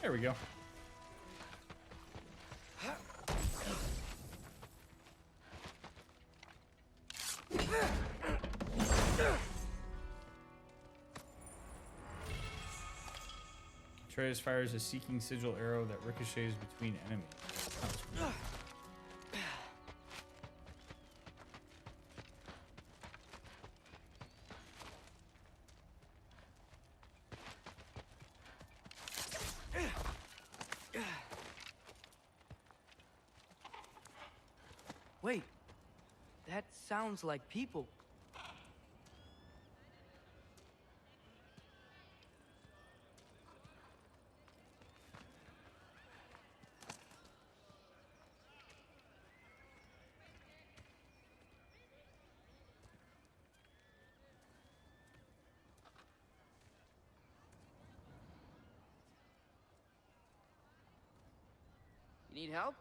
There we go. Atreus fires a seeking sigil arrow that ricochets between enemies. Wait, that sounds like people. You need help?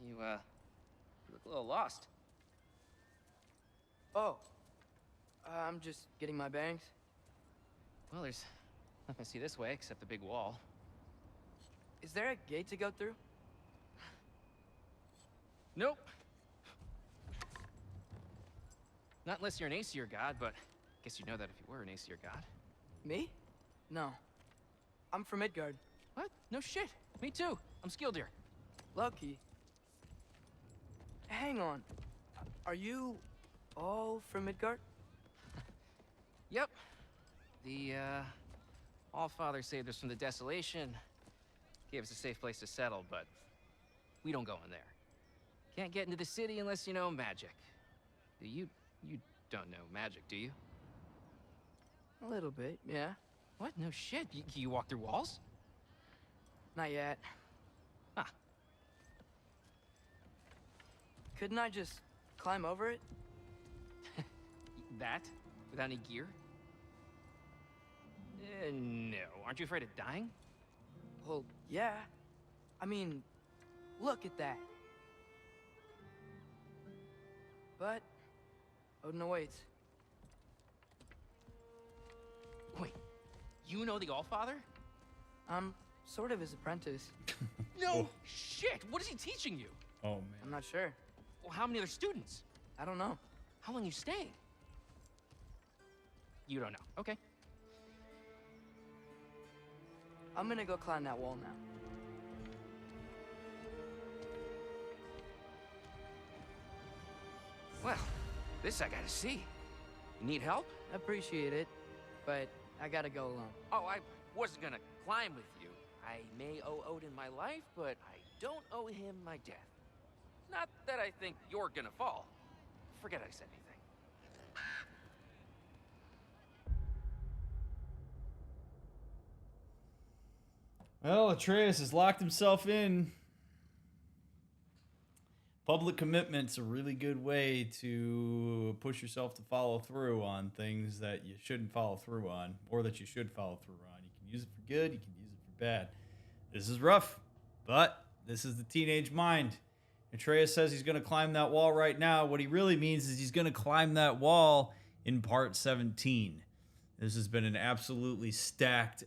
You look a little lost. Oh, I'm just getting my bearings. Well, there's nothing to see this way except the big wall. Is there a gate to go through? Nope. Not unless you're an Aesir god, but I guess you'd know that if you were an Aesir god. Me? No. I'm from Midgard. What? No shit. Me too. I'm Skildir. Lucky. Hang on. Are you all from Midgard? Yep. The, Allfather saved us from the desolation. Gave us a safe place to settle, but we don't go in there. Can't get into the city unless you know magic. You don't know magic, do you? A little bit, yeah. What? No shit. You walk through walls? Not yet. Huh. Couldn't I just climb over it? That? Without any gear? No. Aren't you afraid of dying? Well, yeah. I mean, look at that. But Odin awaits. Wait, you know the Allfather? I'm Sort of his apprentice. No shit! What is he teaching you? Oh, man. I'm not sure. Well, how many other students? I don't know. How long you staying? You don't know. Okay. I'm gonna go climb that wall now. Well, this I gotta see. You need help? Appreciate it, but I gotta go alone. Oh, I wasn't gonna climb with you. I may owe Odin my life, but I don't owe him my death. Not that I think you're gonna fall. Forget I said anything. Well, Atreus has locked himself in. Public commitment's a really good way to push yourself to follow through on things that you shouldn't follow through on, or that you should follow through on. You can use it for good, you can use it for bad. This is rough, but this is the teenage mind. Atreus says he's going to climb that wall right now. What he really means is he's going to climb that wall in part 17. This has been an absolutely stacked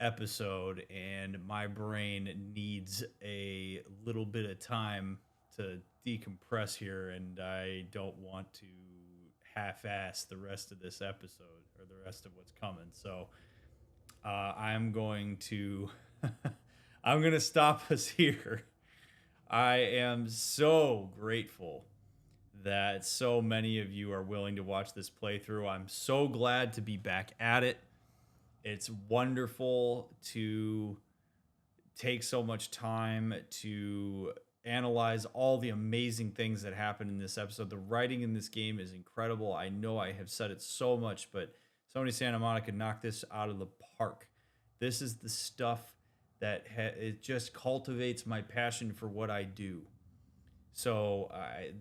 episode, and my brain needs a little bit of time to decompress here, and I don't want to half-ass the rest of this episode or the rest of what's coming. So I'm going to I'm going to stop us here. I am so grateful that so many of you are willing to watch this playthrough. I'm so glad to be back at it. It's wonderful to take so much time to analyze all the amazing things that happened in this episode. The writing in this game is incredible. I know I have said it so much, but Sony Santa Monica knocked this out of the park. This is the stuff that it just cultivates my passion for what I do. So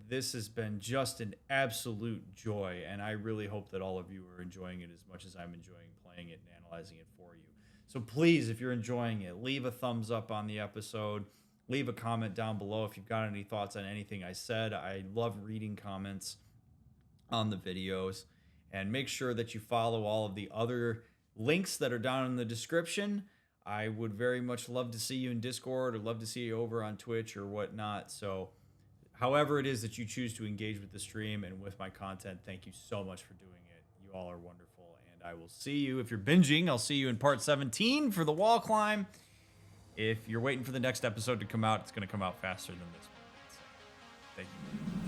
this has been just an absolute joy, and I really hope that all of you are enjoying it as much as I'm enjoying playing it and analyzing it for you. So please, if you're enjoying it, leave a thumbs up on the episode. Leave a comment down below if you've got any thoughts on anything I said. I love reading comments on the videos. And make sure that you follow all of the other links that are down in the description. I would very much love to see you in Discord, or love to see you over on Twitch or whatnot. So however it is that you choose to engage with the stream and with my content, thank you so much for doing it. You all are wonderful. And I will see you, if you're binging, I'll see you in part 17 for the wall climb. If you're waiting for the next episode to come out, it's going to come out faster than this one. So, thank you.